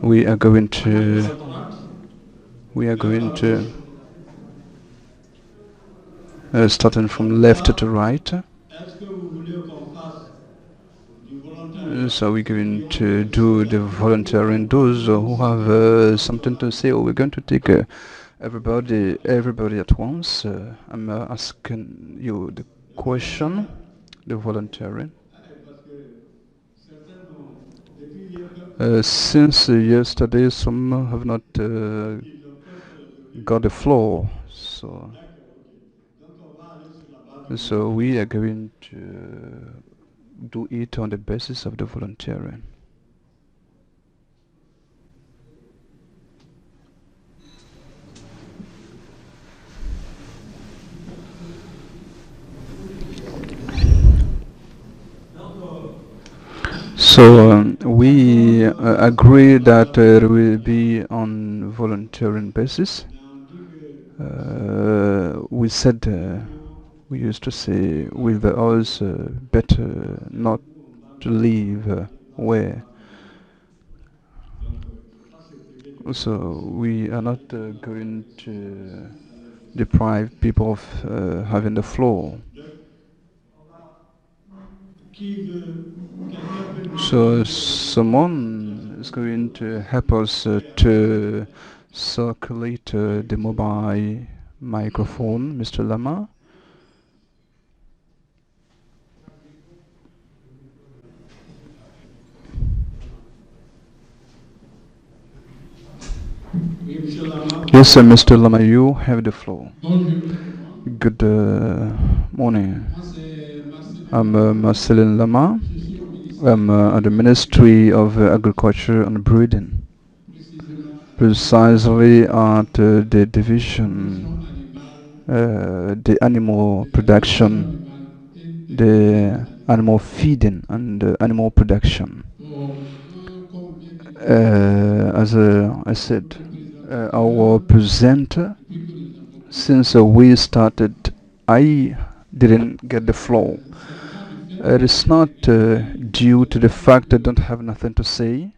we are going to we are going to starting from left to right. Est-ce que vous voulez qu'on fasse du So we're volontariat going ou to do the volunteering. Those who have something to say, or we're going to take everybody at once. I'm asking you the question, the volunteering. parce que certains ont, depuis hier, Since yesterday, some have not ils ont peur que got the floor. So, D'accord, ok. Donc on va aller sur la base du so we are volontariat. going to do it on the basis of the volunteering. So we agree that it will be on volunteering basis. On dit que We said we used to say with us better not to leave where. So we are not going to deprive people of having the floor. qui veut, quelqu'un peut nous So donner someone is going to help us to circulate the mobile microphone, Mr. Lama. Oui, Monsieur Lama. Yes, sir, Mr. Lama, you have the floor. Bonjour. Good morning. Moi, c'est Marcel I'm Lama. Marcelin Lama. Je suis au ministère I'm at the Ministry of Agriculture and Breeding, précisément precisely at the division, production animale, the animal production, animale et the animal feeding and animal production. Bon, comme bien dit, As I said, our présentateur, presenter, depuis que nous avons since we started, I didn't get the floor. c'est pas du fait It is not due to the fact I don't have nothing to say,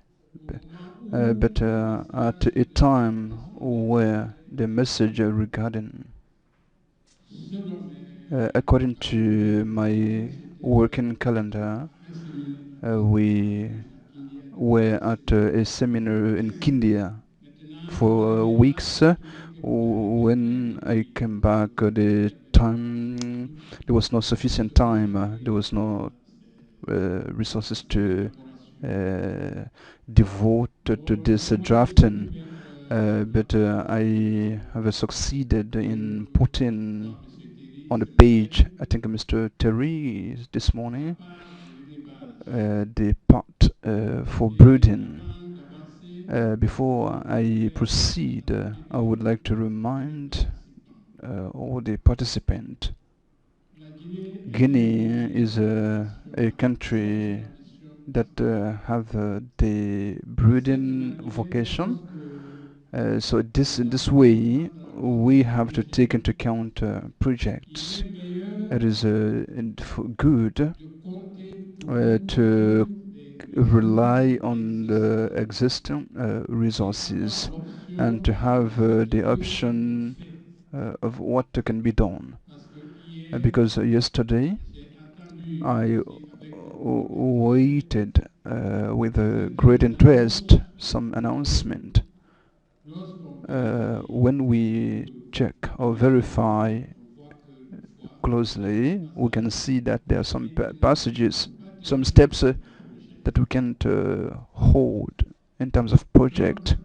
but at a time where the message regarding, ce dont according to my working calendar, we were at a seminar in Kindia for weeks. When I came back, the time there was no sufficient time. There was no resources to devote to this drafting. But I have succeeded in putting on the page, I think Mr. Terry this morning, the part for brooding. Before I proceed, I would like to remind all the participants. Guinea is a country that have the brooding vocation. So in this way, we have to take into account projects. It is good to rely on the existing resources and to have the option of what can be done. Because yesterday I waited with great interest some announcement. When we check or verify closely, we can see that there are some passages, some steps that we can hold in terms of project.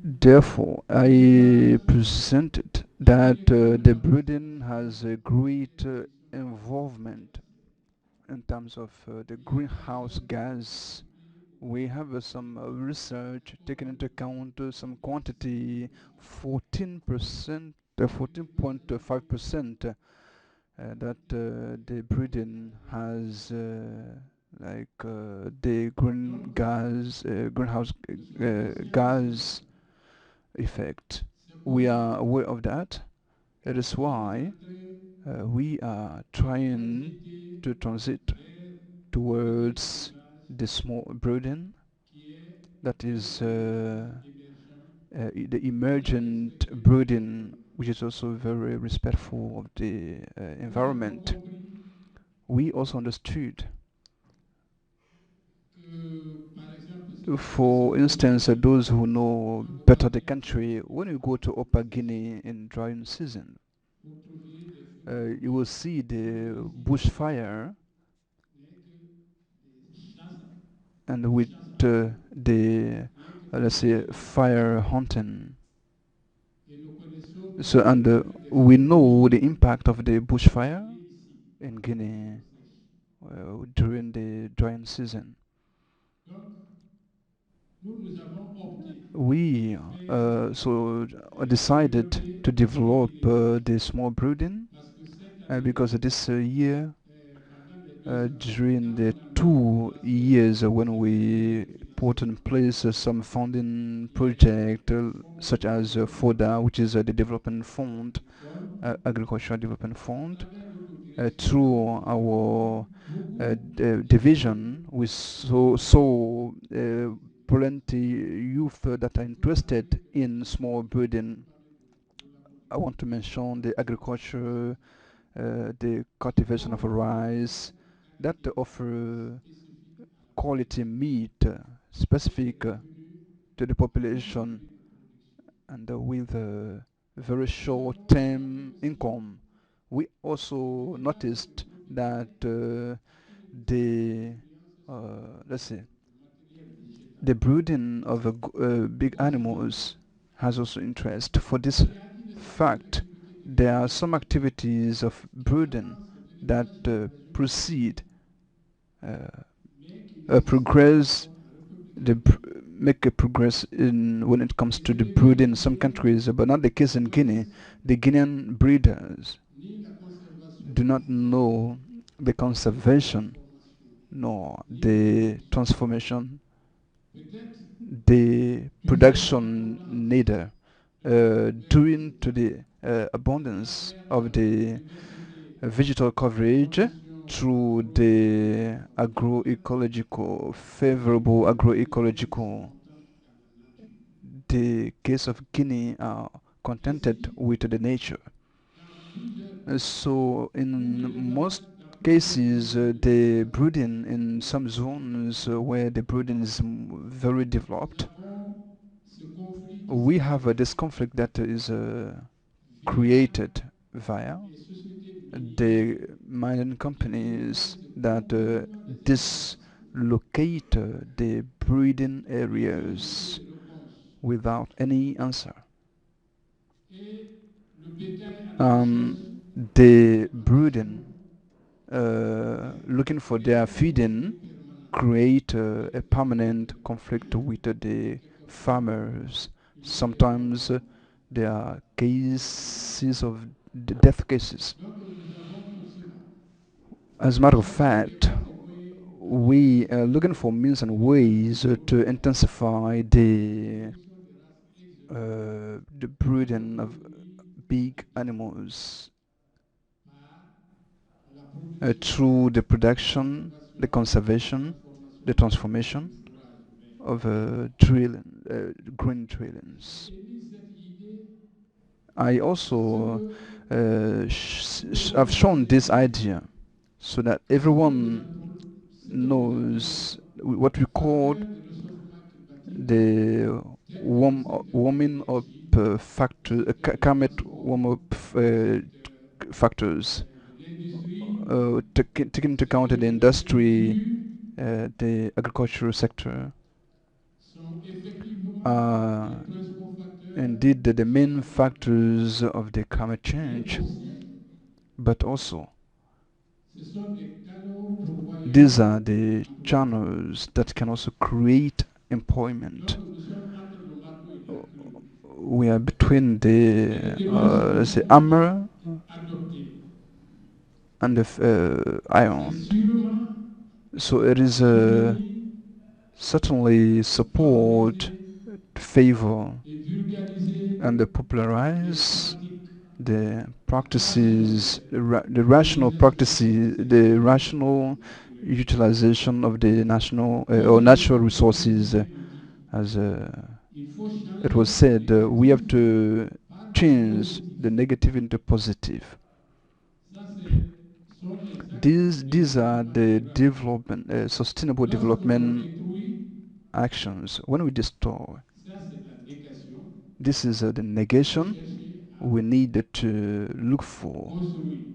Therefore, I presented that the breeding has a great involvement in terms of the greenhouse gas. We have some research taking into account some quantity, 14%, 14.5%, that the breeding has the greenhouse gas effect. We are aware of that. It is why we are trying to transit towards the small brooding, qui est that un is phénomène émergent the dans des emergent secteurs brooding, économiques. which is also very respectful of the Nous avons environment. compris We also understood, que, par exemple, ceux qui connaissent for mieux le instance, pays those who know en better the Upper-Guinée, country, when you go to Upper Guinea in drying season, vous trouverez des feux you will see the bushfire, rien que des chasses, and des with chasses à feu, the rien que let's des say incendies. fire hunting. Et nous connaissons So, and l'impact des we feux de know bush the impact of the en bushfire Guinée ici, in en Guinea eau sèche. during the drying season. Donc, nous avons opté We de faire, decided développer to le develop Guinée-Bissau. the small brooding Parce que cette année, because this year, pendant les 2 ans, during quand the on a mis en place 2 years when certains projets we de put financement in place some funding qui est project le Fonds such as agricole FODA, which is the development fund, agricole, agricultural development fund, dans notre direction, through nous avons our beaucoup investi division, we saw plenty youth that are pour la interested culture. in small Je breeding. parlais de la I want to productivité mention the agriculture, agricole. the cultivation of Donc, nous rice avons that activé offer spécifique à la quality population meat et specific est devenu to the une population, source de production. and with a very Nous avons constaté short-term aussi income. We que also l'élevage de noticed gros that bétail a une forte the influence sur let's say le matériel végétal. the brooding of big Conséquent, animals has also interest. For this il y a une certaine fact, difficulté qui there are précède, some activities of qui brooding avance that l'élevage dans la région de Conakry, proceed, uh, mais qui nécessite par progress, rapport à la République the démocratique make a progress in when it comes des to the éleveurs brooding in some guinéens countries, but not the case ne in Guinea. connaissent The Guinean breeders ni la conservation do not passive, know the ni la conservation transformation, nor ni la the reproduction. transformation, Peut-être the dû à production l'abondance neither de la due to biodiversité the à abundance travers of la the diversité vegetal des coverage conditions through the agroécologiques favorables, agroecological, les favorable Guinéens préfèrent se agroecological. contenter dans la nature. The case of Guinea are contented Ainsi, with the nature. dans plusieurs So ou in most plutôt dans plusieurs cases, zones the géographiques brooding in some zones where the brooding is very nous developed, avons ce conflit qui we s'est have créé this conflict that is via created via les sociétés minières the mining qui companies délocalisent that brutalement des espaces dislocate the breeding sans trouver areas de réponse. without any answer. Et le bétail à la Um, recherche de the prédation brooding, looking for crée their un conflit feeding, permanent create avec a les propriétaires permanent miniers. conflict with the Quelquefois, farmers. il y a des morts. Sometimes there are cases of death cases. Donc nous avons pour cela As a matter of cherché des fact, voies et moyens we alternatives are looking for means and pour ways garantir to aujourd'hui intensify la production de races exotiques the non breeding of produits en big Occident animals par la production, through the la production, the conservation et la conservation, the transformation transformation du fourrage vert. of green drillings. J'ai émis cette idée I parce also que nous have shown connaissons this bien idea so that ce que nous everyone appelons, ce que nous appelons knows what we call facteurs de réchauffement climatique the tels que le secteur de warming up l'énergie, le factor, secteur du climate transport, warm up le secteur factors, de l'industrie, taking into account ceux the de industry, l'agriculture the agricultural sector, sont effectivement les are principaux facteurs indeed the du main changement climatique. factors of the climate Mais change, aussi, but also ce sont des canaux these pourvoyeurs are the d'emplois. channels that can also create Donc employment. nous sommes entre le marteau et l'enclume. We are between Et the nous devons let's say hammer adopter. and the C'est iron. sûrement So it is soutenir, certainly support, favoriser favor, et vulgariser and les popularize pratiques the rationnelles practices, the de rational l'utilisation practices, extensive the rational de utilization of the national or natural resources, as it was said, we have to change the negative into positive. Ça, sont les actes These are the development, sustainable lorsque l'on development détruit. actions. When we destroy, Ça, c'est la négation. this is the Il faut negation chercher à we need to look for, construire.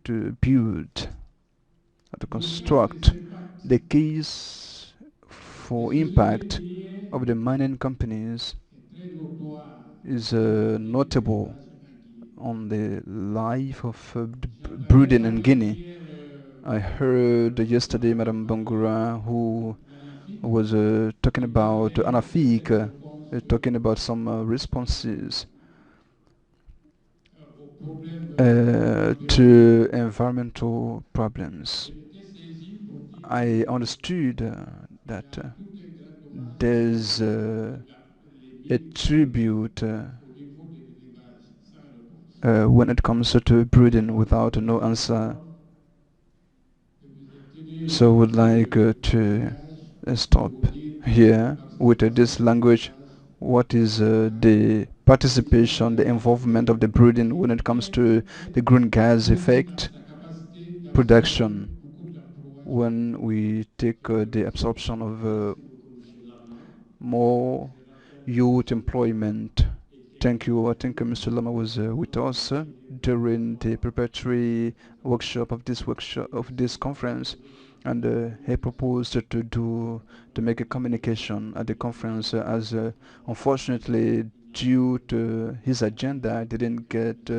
to build, to Le cas des construct. impacts The case des for sociétés impact minières of the mining companies est très notoire is dans la vie de notable l'élevage en Guinée. on the life of the J'entendais brooding in Guinea. avant-hier I heard yesterday Madame Madame Bangura, who Lanafik was talking qui about parlait des Anafik, réponses talking about some responses aux problèmes environnementaux. to environmental problems. J'ai été saisi pour dire I qu'il understood y that a tout un grand dommage there's les a mines tribute au niveau de l'élevage sans réponse. when it comes to breeding without no answer. Alors, je vous ai tenu So I un would peu like de to langage stop pour dire quelle est la here with this participation de language. l'élevage What is dans the tout ce participation, the travail involvement of the breeding when it comes et to the green gas aussi effect sa capacité d'absorber production beaucoup d'emplois when we take de the production. absorption of Merci beaucoup, Monsieur Lama. more Je rappelle youth que employment? était Thank you. I avec think nous Mr. Lama was with pendant us les premiers during the fois. preparatory workshop of this conference, and he proposed to make a communication at the conference. As unfortunately, due to his agenda, I didn't get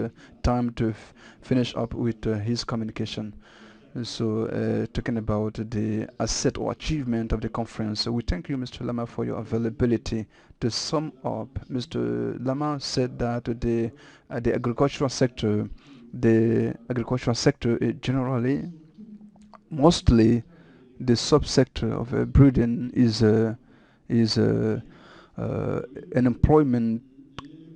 time to finish up with his communication. So, talking about the asset or achievement of the conference, we thank you, Mr. Lama, for your availability. To sum up, Mr. Lama said that the agricultural sector generally, mostly the subsector of breeding is uh, an employment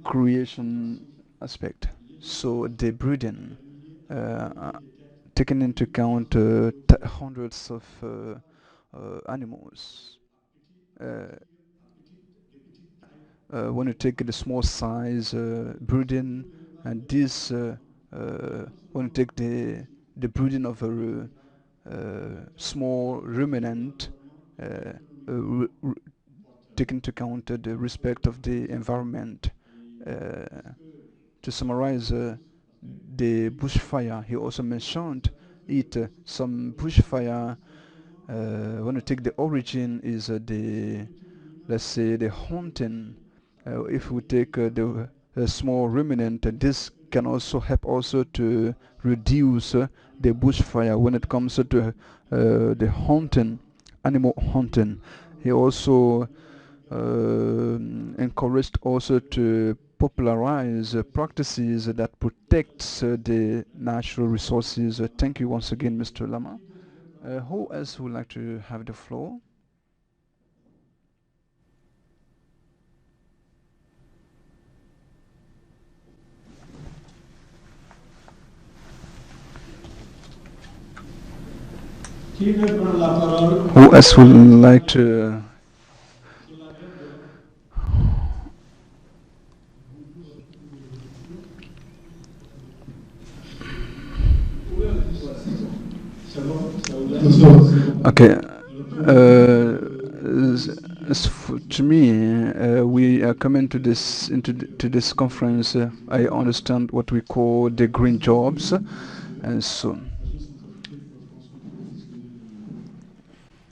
creation aspect. So the breeding, uh, taking into account hundreds of animals. Uh, when you take the small size breeding, and this when you take the breeding of a small ruminant, uh, uh, take into account the respect of the environment. Uh, to summarize the bushfire, he also mentioned it. Some bushfire, when you take the origin, is the, let's say, the hunting. If we take the small ruminant, this can also help also to reduce the bushfire when it comes to the hunting, animal hunting. He also encouraged also to popularize practices that protects the natural resources. Thank you once again, Mr. Lama. Who else would like to have the floor? Qui veut prendre la parole Who else would like to? sur la table? C'est bon, ça vous laisse. Okay. To me, we are coming to to this conference. I understand what we call the green jobs, and so Agence contractive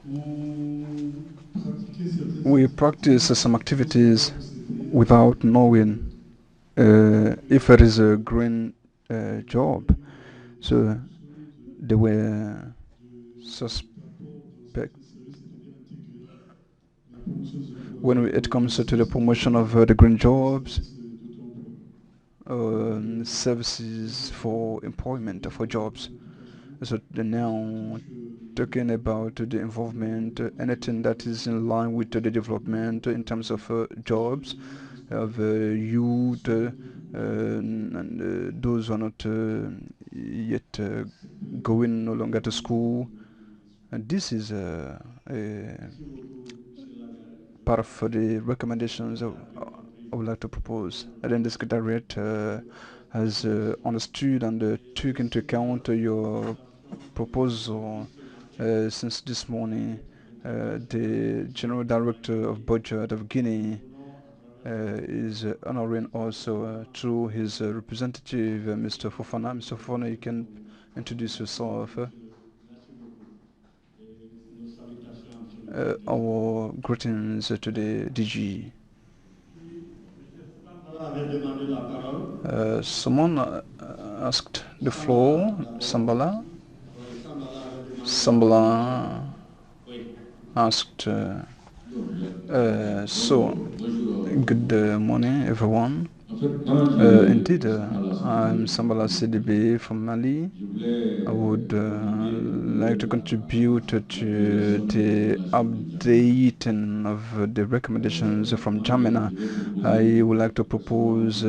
franco-professionnelle, on pratiquait certaines we activités practice some sans savoir activities que c'était without knowing if it is a green job. So they were d'apport dans suspect certains services, c'est-à-dire intégrer la promotion de l'emploi when it dans comes les to the services promotion of the green jobs, services d'auto-emploi. services for employment, for jobs. L'application So now talking about the involvement, anything that is in line with the development in terms of jobs of youth and those who are not yet going no longer to school, And this is a Merci beaucoup, M. part of the Lagarde. recommendations I would like to propose. And then the Secretariat has understood and took into account your proposal since this morning. The General Director of Budget of Guinea is honoring also through his representative, Mr. Fofana. Mr. Fofana, you can introduce yourself. Merci beaucoup. Et nos salutations à M. le directeur. Our greetings to the DG. Puis, M. Sambala avait demandé la parole. Someone asked the floor. Sambala d'abord. Sambala. Oui, Sambala avait demandé la Sambala parole. Oui. asked. So, good morning, everyone. Indeed, I'm Sambala CDB from Mali. I would like to contribute to the updating of the recommendations from Jamena. I would like to propose,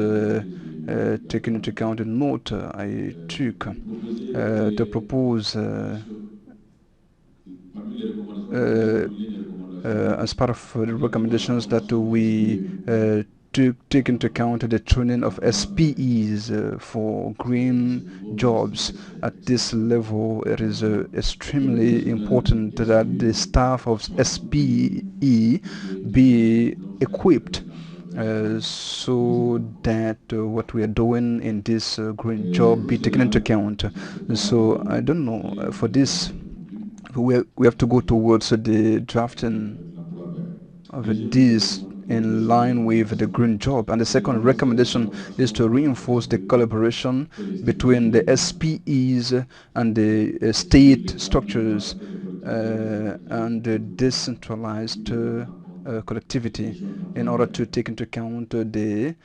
taking into account the note I took, to propose uh, as part of the recommendations that we to take into account the training of SPEs for green jobs. At this level, it is extremely important that the staff of SPE be equipped so that what we are doing in this green job be taken into account. So I don't know, for this we have to go towards the drafting of this in line with the green job. And the second recommendation is to reinforce the collaboration between the SPEs and the state structures and the decentralized collectivity in order to take into account the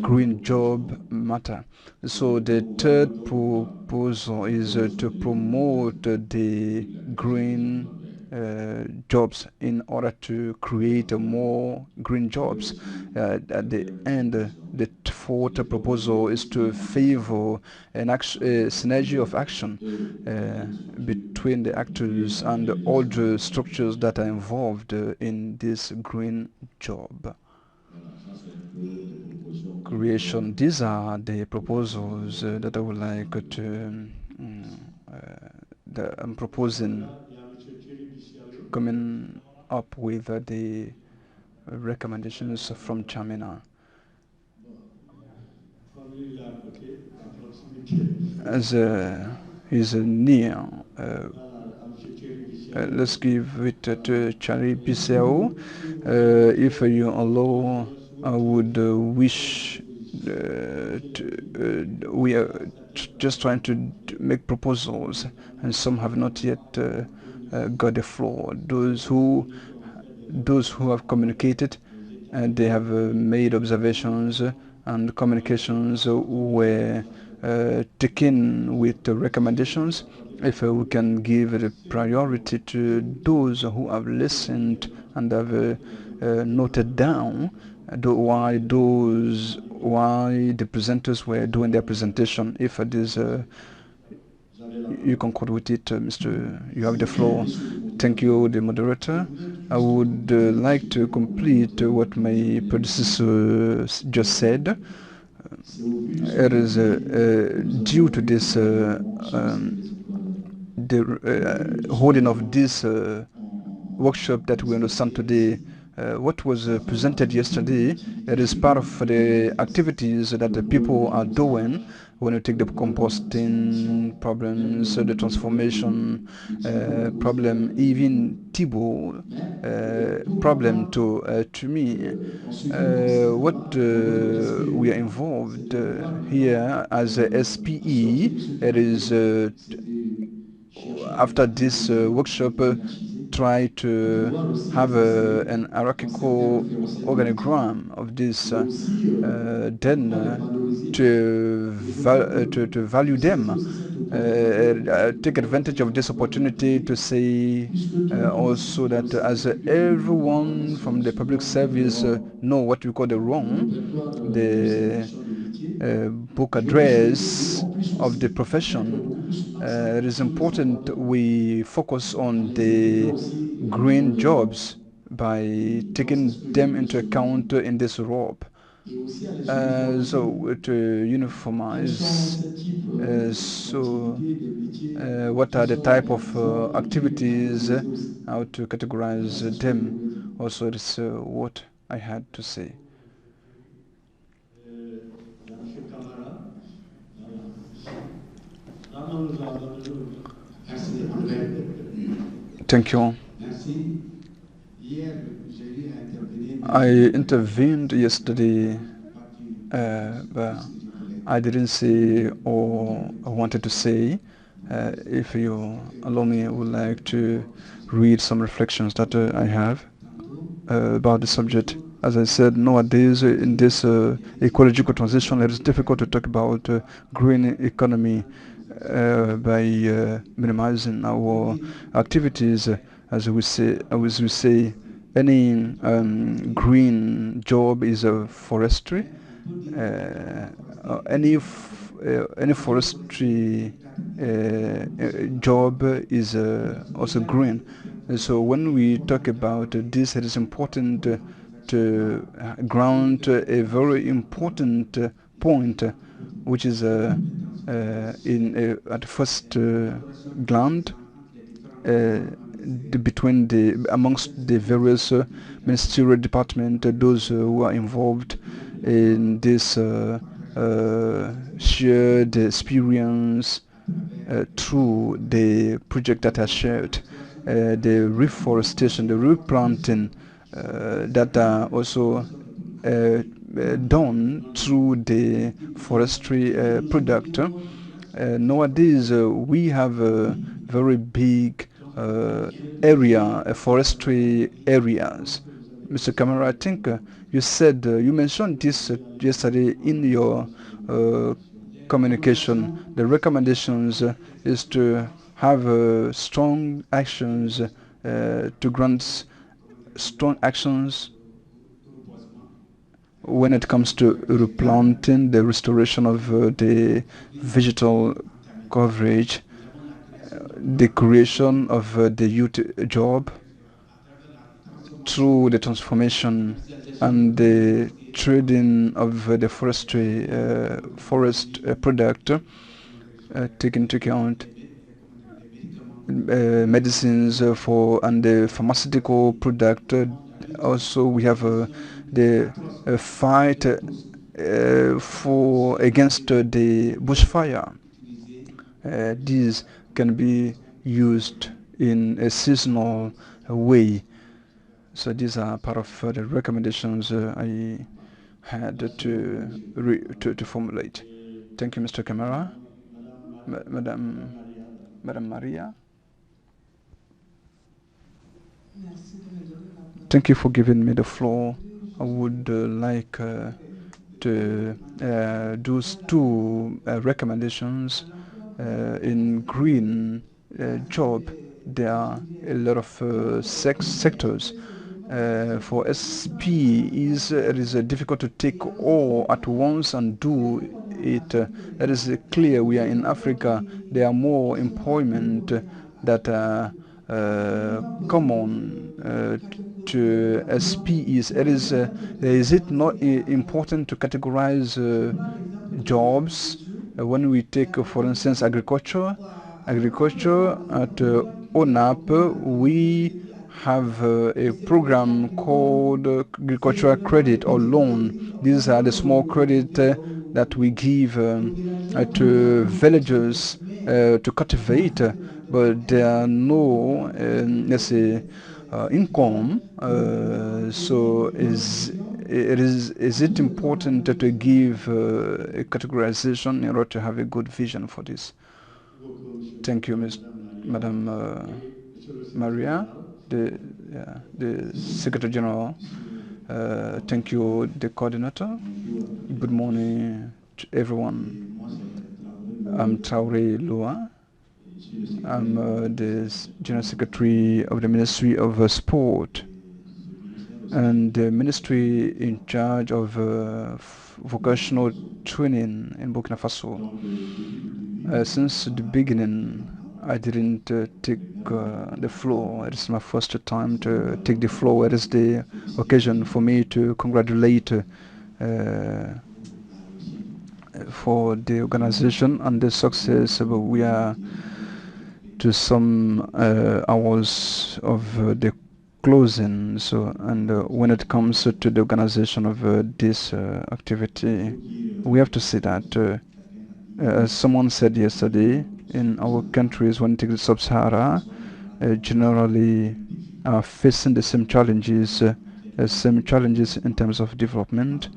green job matter. So the third proposal is to promote the green jobs in order to create more green jobs. At the end, the fourth proposal is to favor an synergy of action between the actors and all the structures that are involved in this green job creation. These are the proposals that I would like to that I'm proposing, Il y a M. Thierry Bissialo. coming up with the recommendations from Chamina. Comme lui, il est à côté, à proximité. As he's near, Voilà, à M. Thierry Bissialo. let's give it to Charlie Biseo. If you allow, I would wish we are just trying to make proposals, and some have not yet got the floor. Those who have communicated, they have made observations, and communications were taken with the recommendations. If we can give the priority to those who have listened and have noted down why the presenters were doing their presentation. If this you concord with it, Mr. You have the floor. Thank you, the moderator. I would like to complete what my predecessor just said. It is due to this the holding of this workshop that we understand today. What was presented yesterday, it is part of the activities that the people are doing when you take the composting problems, the transformation problem, even Thibault problem to me. What we are involved here as a SPE, it is after this workshop try to have an hierarchical organogram of this, then to value them, take advantage of this opportunity to say also that as everyone from the public service know what we call the wrong, the book address of the profession, It is important we focus on the green jobs by taking them into account in this rope. So to uniformize, what are the type of activities, how to categorize them. Also, this what I had to say. Yani şu kamera, yani anlamınızı anlamınızı hocam. Merci André. Thank you. Merci. Hier, j'ai eu à intervenir, mais I je n'ai pas intervened yesterday, pas pu tout but ce que je voulais I dire. didn't say all I wanted to say. If you allow me, I would like to read some reflections that I have Tantôt, about the subject. As I said, nowadays in this ecological transition, it is difficult to talk about green economy by minimizing our activities. As we say, any green job is a forestry. mais on peut dire Uh, forestier, any forestry job is also social green. So when et we talk about fondamental this, it is important pour la conversion to d'une ground a perspective very sociale important point, différente de l'autre. which is at first La collaboration glance entre les différents uh, ministères between the amongst the various ministerial departments, those who are involved in this shared experience through the project that are shared, the reforestation, the replanting that are also done through the forestry product. Nowadays, we have a very big uh, forestry areas. Mr. Kamara, I think you mentioned this yesterday in your uh, communication. The recommendations is to have strong actions to grant strong actions when it comes to replanting, the restoration of the vegetal coverage, the creation of the youth job through the transformation and the trading of the forest product, take into account medicines for and the pharmaceutical product. Also, we have the fight for against the bushfire. These can be used in a seasonal way. So these are part of the recommendations I had to formulate. Thank you, Mr. Camara. Madam Maria. Thank you for giving me the floor. I would like to do two recommendations in green job. There are a lot of sectors. For SP, it is difficult to take all at once and do it. That is clear. We are in Africa. There are more employment that are common to SPEs. Is it not important to categorize jobs when we take, for instance, agriculture? Agriculture at ONAP, we have a program called agricultural credit or loan. These are the small credit that we give to villagers to cultivate, but there are no, let's say, income. So is it important to give a categorization in order to have a good vision for this? Thank you, Madam Maria, the Secretary General. Thank you, the coordinator. Good morning to everyone. I'm Traore Lua. I'm the General Secretary of the Ministry of Sport and the ministry in charge of vocational training in Burkina Faso. Since the beginning, I didn't take the floor. It is my first time to take the floor. It is the occasion for me to congratulate for the organization and the success. We are to some hours of the closing. So, and when it comes to the organization of this activity, we have to say that, as someone said yesterday, in our countries, when it takes sub-Sahara, generally are facing the same challenges in terms of development,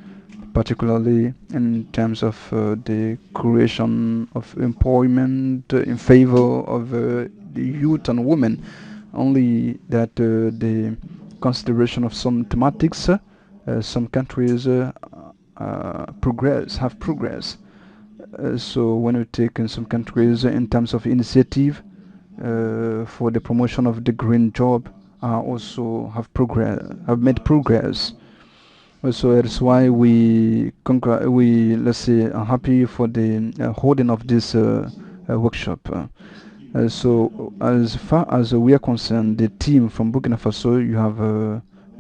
particularly in terms of the creation of employment in favor of the youth and women. Only that the consideration of some thematics, some countries have progress. So when we take in some countries in terms of initiative for the promotion of the green job, also have made progress. So that's why we let's say are happy for the holding of this workshop. So as far as we are concerned, the team from Burkina Faso, you have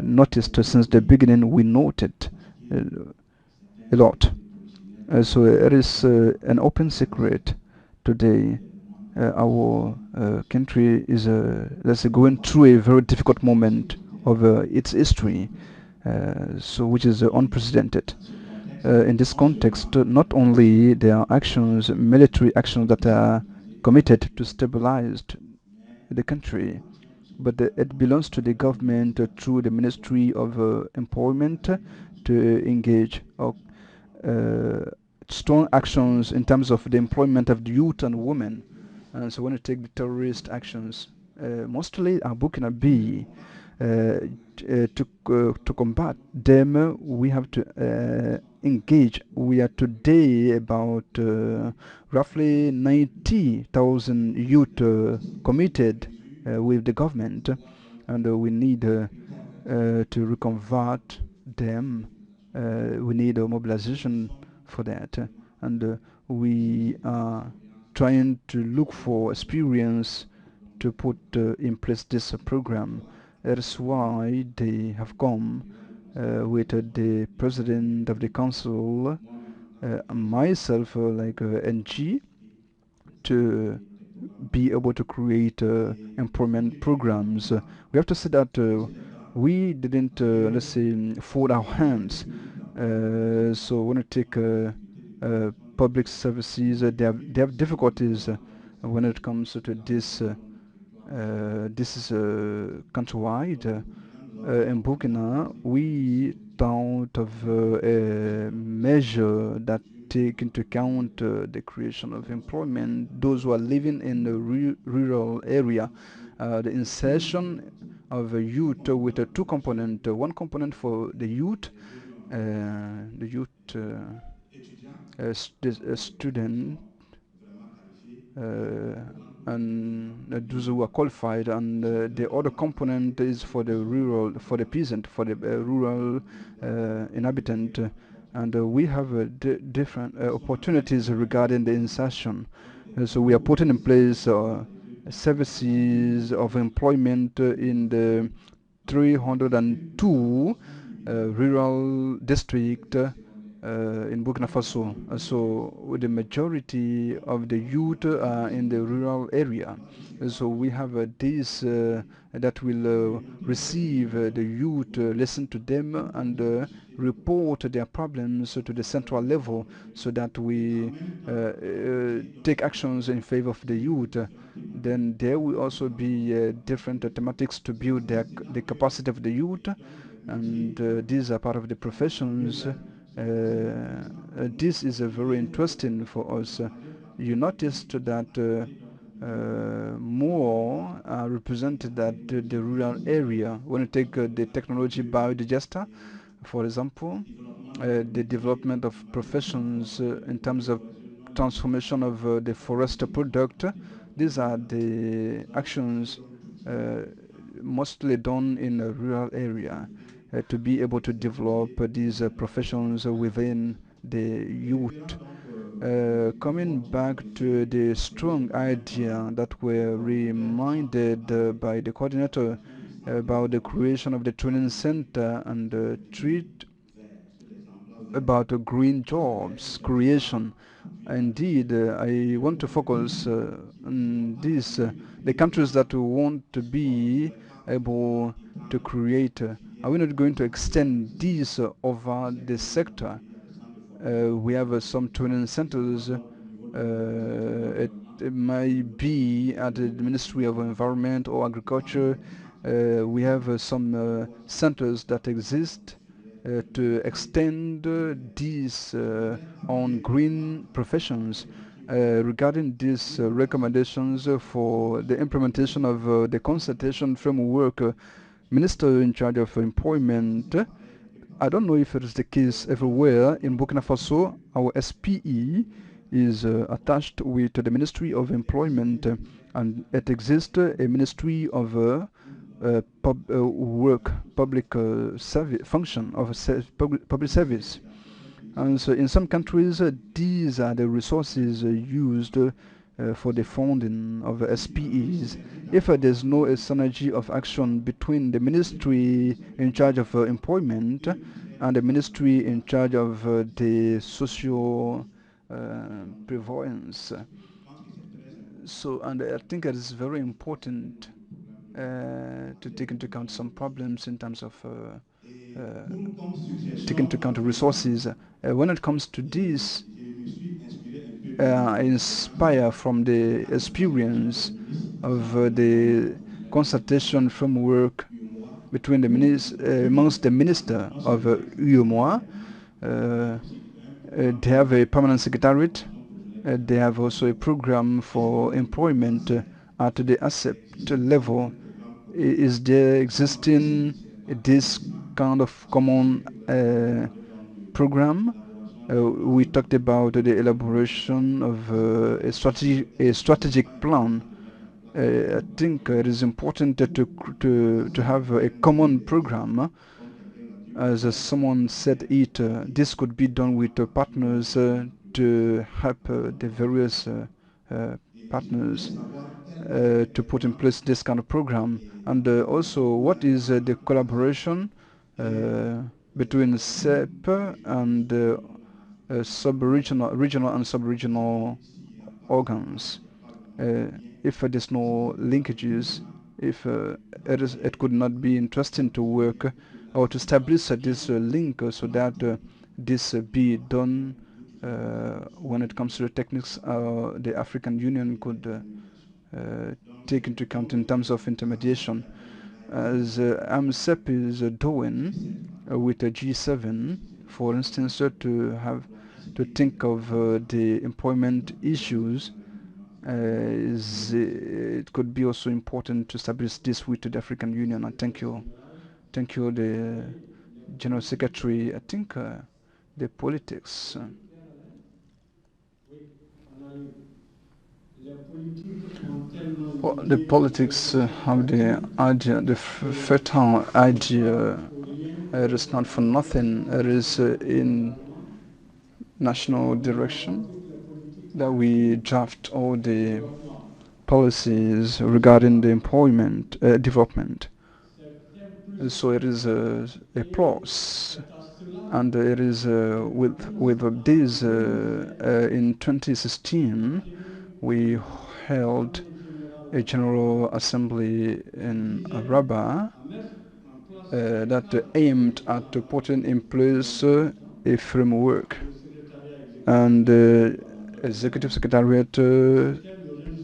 noticed since the beginning we noted uh, a lot. So it is an open secret today. Our country is, let's say, going through a very difficult moment of its history, so which is unprecedented. In this context, not only there are actions, military actions that are committed to stabilize the country, but it belongs to the government through the Ministry of Employment to engage uh, strong actions in terms of the employment of the youth and women. And so when you take the terrorist actions, mostly are Burkina B, to combat them, we have to engage. We are today about roughly 90,000 youth committed with the government, and we need to reconvert them. We need a mobilization for that, and we are trying to look for experience to put in place this program. That's why they have come with the president of the council, myself, like NG, to be able to create employment programs. We have to say that we didn't, let's say, fold our hands. So when you take public services, they have difficulties when it comes to this. This is countrywide. In Burkina, we thought of a measure that take into account the creation of employment, those who are living in the rural area, the insertion of a youth with a two component, one component for the youth student, uh, and those who are qualified, and the other component is for the rural, for the peasant, for the rural inhabitant, and we have different opportunities regarding the insertion. So we are putting in place services of employment in the 302 rural district in Burkina Faso. So with the majority of the youth in the rural area. So we have this that will receive the youth, listen to them, and report their problems to the central level, so that we take actions in favor of the youth. Then there will also be different thematics to build the capacity of the youth, and these are part of the professions. This is very interesting for us. You noticed that more are represented at the rural area. When you take the technology biodigester, for example, the development of professions in terms of transformation of the forest product, these are the actions uh, mostly done in a rural area to be able to develop these professions within the youth. Coming back to the strong idea that were reminded by the coordinator about the creation of the training center and treat about green jobs creation. Indeed, I want to focus on this. The countries that want to be able to create, are we not going to extend this over the sector? We have some training centers. It might be at the Ministry of Environment or Agriculture. We have some centers that exist to extend these on green professions. Regarding these recommendations for the implementation of the consultation framework, Minister in charge of employment, I don't know if it is the case everywhere. In Burkina Faso, our SPE is attached with the Ministry of Employment, and it exists a Ministry of Work, public service function of public service. And so in some countries, these are the resources used for the funding of SPEs. If there's no synergy of action between the ministry in charge of employment and the ministry in charge of the social prevalence, so and I think it is very important to take into account some problems in terms of take into account resources. When it comes to this, inspire from the experience of the consultation framework between the amongst the minister of UEMOA. They have a permanent secretariat. They have also a program for employment at the asset level. Is there existing this kind of common program? We talked about the elaboration of a strategic plan. I think it is important to have a common program. As someone said it, this could be done with partners to help the various partners to put in place this kind of program. And also, what is the collaboration between SEP and regional and sub-regional organs? If there's no linkages, if it could not be interesting to work or to establish this link so that this be done when it comes to the techniques the African Union could take into account in terms of intermediation, as AMSEP is doing with the G7, for instance, to think of the employment issues. It could be also important to establish this with the African Union. And thank you, the General Secretary. I think the politics. Well, the politics have the idea, the fertile idea. It is not for nothing. It is in national direction that we draft all the policies regarding the employment development. So it is a plus, and it is with this in 2016 we held a general assembly in Rabat that aimed at putting in place a framework, and executive secretariat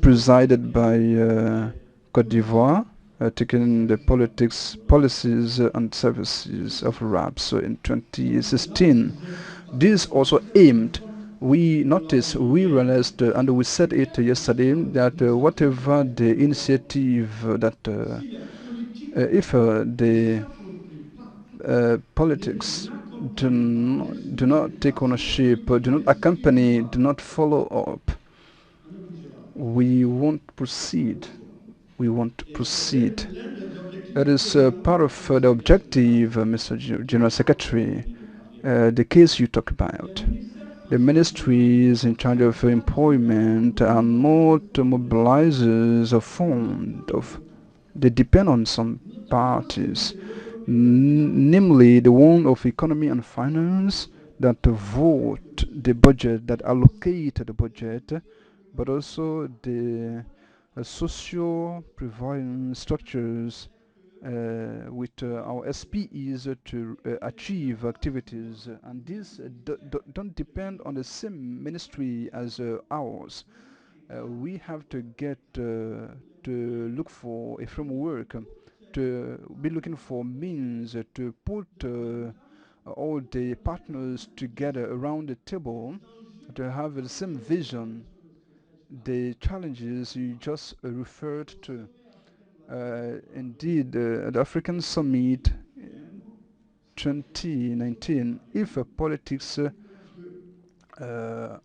presided by Côte d'Ivoire, taking the policies and services of RAP. So in 2016, this also aimed. We noticed, we realized, and we said it yesterday, that whatever the initiative that if the politics do not take ownership, do not accompany, do not follow up, we won't proceed. We won't proceed. It is part of the objective, Mr. General Secretary, the case you talk about. The ministries in charge of employment are not mobilizers of fund of. They depend on some parties, namely the one of economy and finance that vote the budget, that allocate the budget, but also the social prevalence structures with our SPEs to achieve activities, and these don't depend on the same ministry as ours. We have to get to look for a framework, to be looking for means to put all the partners together around the table to have the same vision, the challenges you just referred to. Indeed, the African Summit 2019, if politics, uh,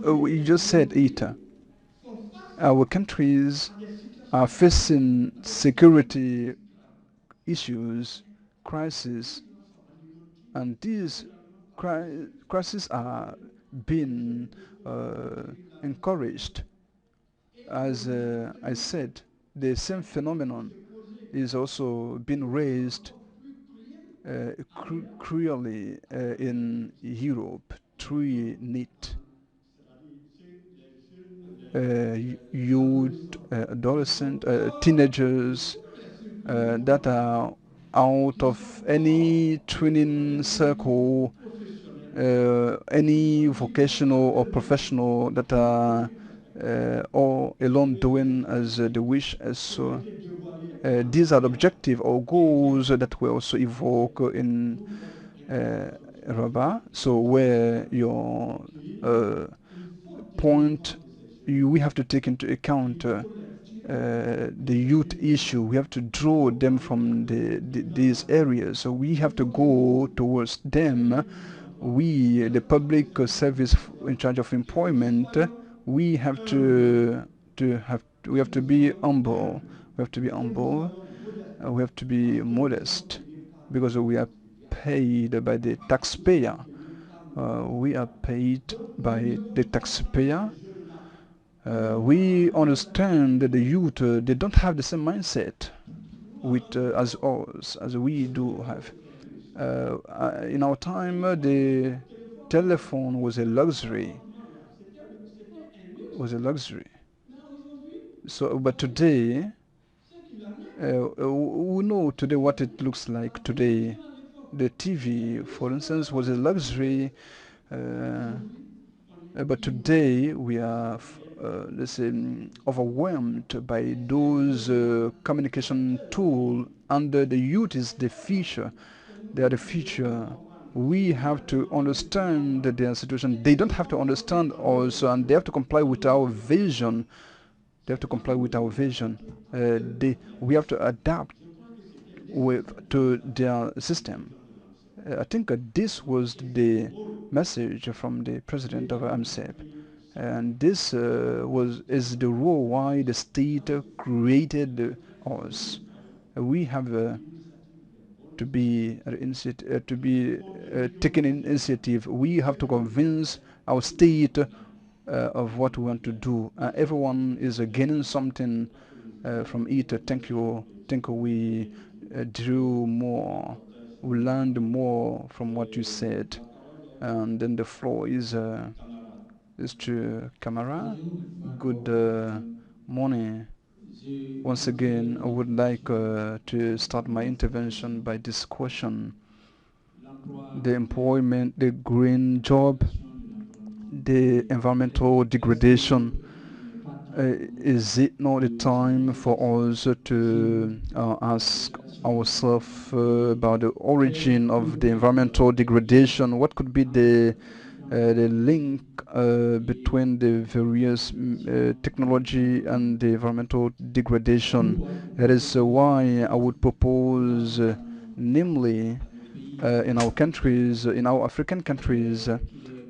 we just said it, our countries are facing security issues, crises, and these crises are being encouraged. As I said, the same phenomenon is also being raised cruelly in Europe through NEET. Youth, adolescent, teenagers that are out of any training circle, any vocational or professional, that are all alone doing as they wish. So these are the objective or goals that we also evoke in uh, Rabat. So where your point, we have to take into account the youth issue. We have to draw them from these areas. So we have to go towards them. We, the public service in charge of employment, we have we have to be humble. We have to be humble. We have to be modest because we are paid by the taxpayer. We are paid by the taxpayer. We understand that the youth, they don't have the same mindset with as us as we do have. In our time, the telephone was a luxury. Was a luxury. So, but today, we know today what it looks like today. The TV, for instance, was a luxury. But today we are, let's say, overwhelmed by those communication tools, and the youth is the future. They are the future. We have to understand their situation. They don't have to understand us, and they have to comply with our vision. They have to comply with our vision. We have to adapt to their system. I think this was the message from the president of AMSEP, and this is the role why the state created us. We have to be taking initiative. We have to convince our state of what we want to do. Everyone is gaining something from it. Thank you. Think we drew more. We learned more from what you said. And then the floor is to Camara. Good morning. Once again, I would like to start my intervention by this question: the employment, the green job, the environmental degradation. Is it not the time for us to ask ourselves about the origin of the environmental degradation? What could be the link between the various technology and the environmental degradation? That is why I would propose, namely, in our countries, in our African countries,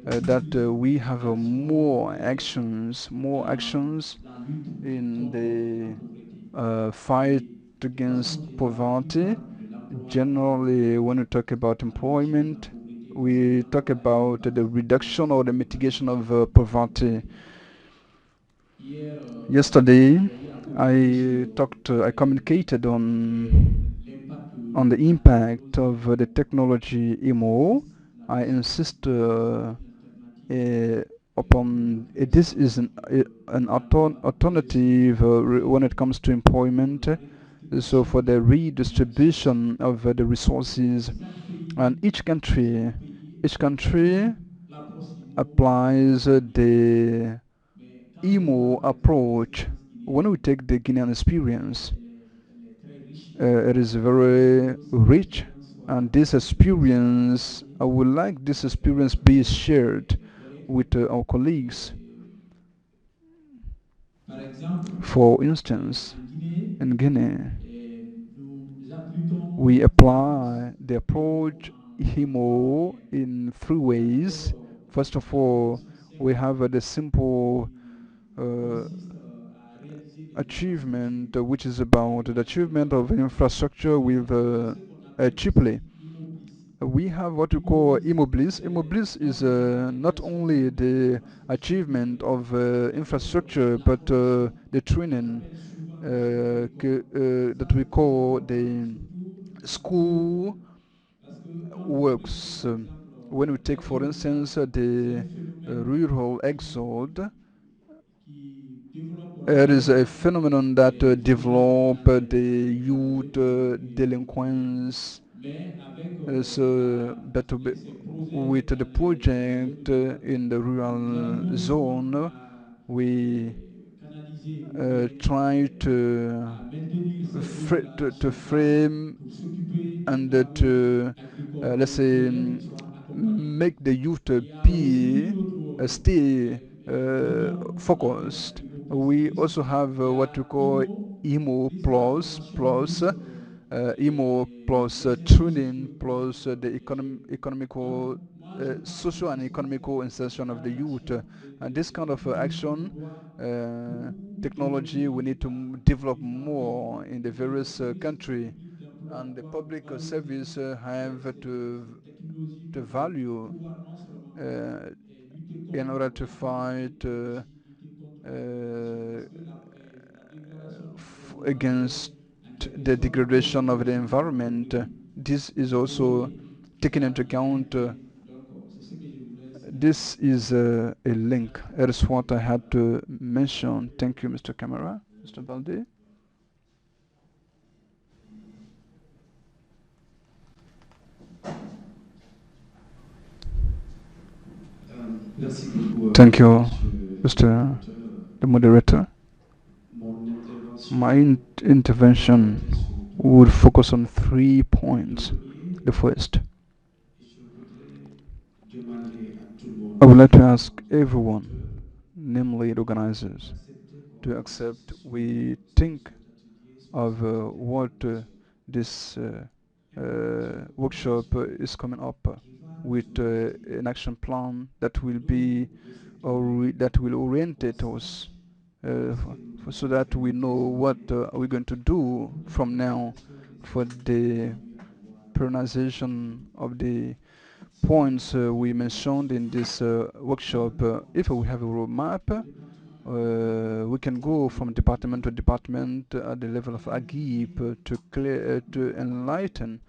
that we have more actions in the fight against poverty. Generally, when we talk about employment, we talk about the reduction or the mitigation of poverty. Yesterday, I communicated on the impact of the technology IMO. I insist uh, upon this is an alternative when it comes to employment. So for the redistribution of the resources, and each country applies the IMO approach. When we take the Guinean experience, it is very rich, and this experience, I would like this experience be shared with our colleagues. Par exemple, For instance, en Guinée, in Guinea, nous appliquons we l'approche apply the IMO approach en trois HIMO moyens. in three D'abord, ways. First of la all, formation we simple have the simple qui uh, consiste à réaliser des achievement, infrastructures which is about the achievement of infrastructure with il y a ce qu'on appelle cheaply. aussi IMO+. We have what we call IMOBLIS. IMOBLIS is not only the achievement of infrastructure, but the training that we call the school works. When we take, for instance, the rural exode, it is a phenomenon that develop the youth delinquents. So, but with the project in the rural zone, we try to frame and to let's say make the youth be stay focused. We also have what we call emo plus training plus the economical social and economical insertion of the youth, and this kind of action uh, technology we need to develop more in the various country, and the public service have to value uh, in order to fight against the degradation of the environment. This is also taken into account. This is a link. That is what I had to mention. Thank you, Mr. Camera. Mr. Balde. Merci beaucoup, Thank you, Monsieur Mr. Moderateur. the moderator. Mon My intervention intervention porterait sur would trois focus on points. 3 points. Le premier, The first, je voudrais demander à tout le I would monde, like to ask organisateur, everyone, namely the organizers, d'accepter to comme accept session, we think cet atelier of spécial what d'information. this Je workshop propose is coming up qui va with nous orienter an action plan that will lors be de cette or that will orientate Foresight. us Qu'est-ce que nous so devons that faire we know what désormais are we going to do pour from que now les acteurs des for activités the contribuent à avoir pronunciation of the si nous points avons we une mentioned in vision this workshop. If we d'implémentation have a roadmap, de département à département we can au go from niveau du department to gouvernement, department at the level of AGIP identifier to les clear to problèmes, enlighten.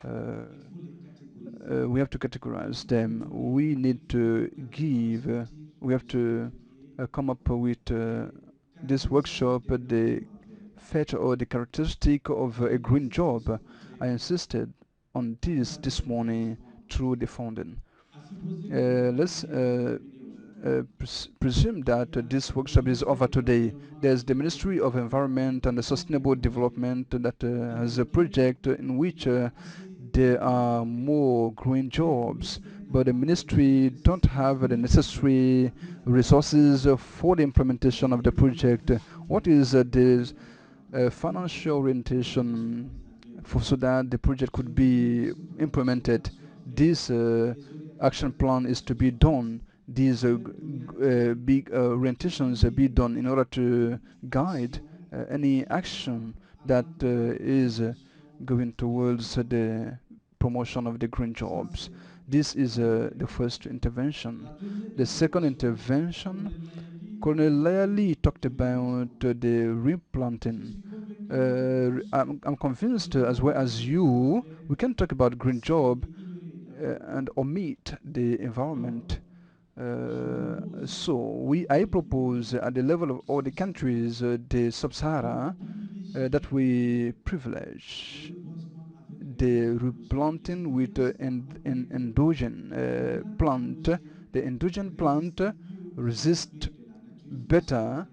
Uh, il faut les catégoriser. we have to categorize Il faut them. donner We need différentes to valeurs à give. sortir We de have cet to atelier come up with les this caractéristiques workshop d'un grand the job vert. feature or the characteristic of a J'ai green insisté sur job. le I contraire insisted on à this travers le morning financement. through the funding. À supposer que notre Let's atelier est terminé aujourd'hui, presume il that y a this le workshop is ministère over de today. l'Environnement et There's du the Ministry Développement of durable Environment and the qui ont Sustainable un projet Development that qui has a voudrait project in qu'il y which ait assez there are d'emplois verts. more green Mais pour jobs, but the implémenter les projets ministry don't have the nécessitent necessary la mise en place resources for the implementation of des the project. What infrastructures is this environnementales financial pour qu'elles soient orientation mises en œuvre. so that the project Je could voudrais be ce que notre implemented? coopération avec This les action orientations plan is to be sur place, done. These avec l'orientation big orientations be guide done in order to guide l'action any qui va action that accompagner la is promotion going des towards emplois verts. the promotion of the green Ça, jobs. c'est This is the first intervention. The second intervention, Colonel Layali talked about the replanting. I'm convinced, as well as you, we can talk about green job and omit the environment. I propose at the level of all the countries, the sub-Sahara, that we privilege the replanting with an endogenous plant. The endogenous plant resist better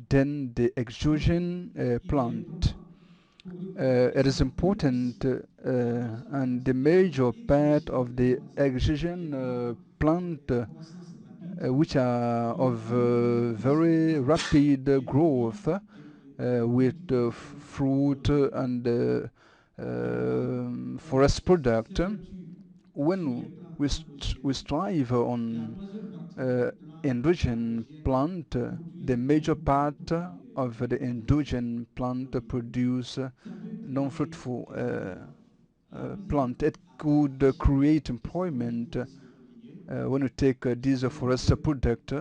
than the exogenous plant. It is important, and the major part of the exogenous plant, which are of very rapid growth, with fruit and forest product. When we strive on endogenous plant, the major part of the endogenous plant produce non-fruitful plant. It could create employment when we take these forest product.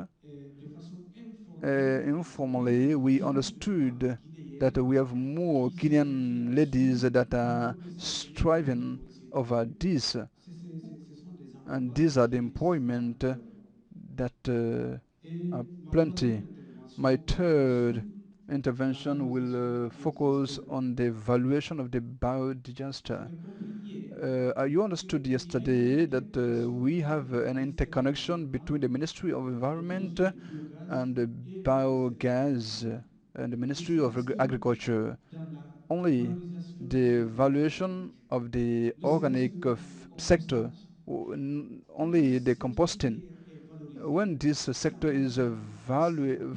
Informally, we understood that we have more Kenyan ladies that are striving over this, and these are the employment that are plenty. My third intervention will focus on the valuation of the biodisaster. You understood yesterday that we have an interconnection between the Ministry of Environment and the biogas and the Ministry of Agriculture. Only the valuation of the organic sector, only the composting, when this sector is valorized,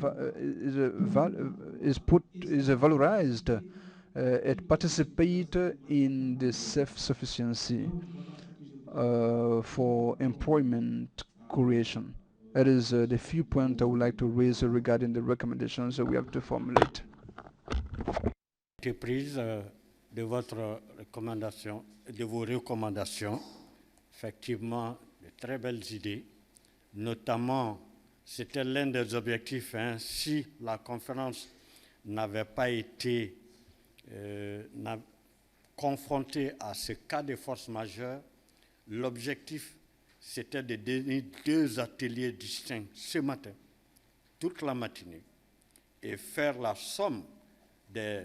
it participates in the self-sufficiency for employment creation. That is the few points I would like to raise regarding the recommendations that we have to formulate. Prise de votre recommandation, de vos recommandations, effectivement de très belles idées, notamment c'était l'un des objectifs, si la conférence n'avait pas été confrontée à ce cas de force majeure, l'objectif c'était de donner 2 ateliers distincts ce matin, toute la matinée, et faire la somme des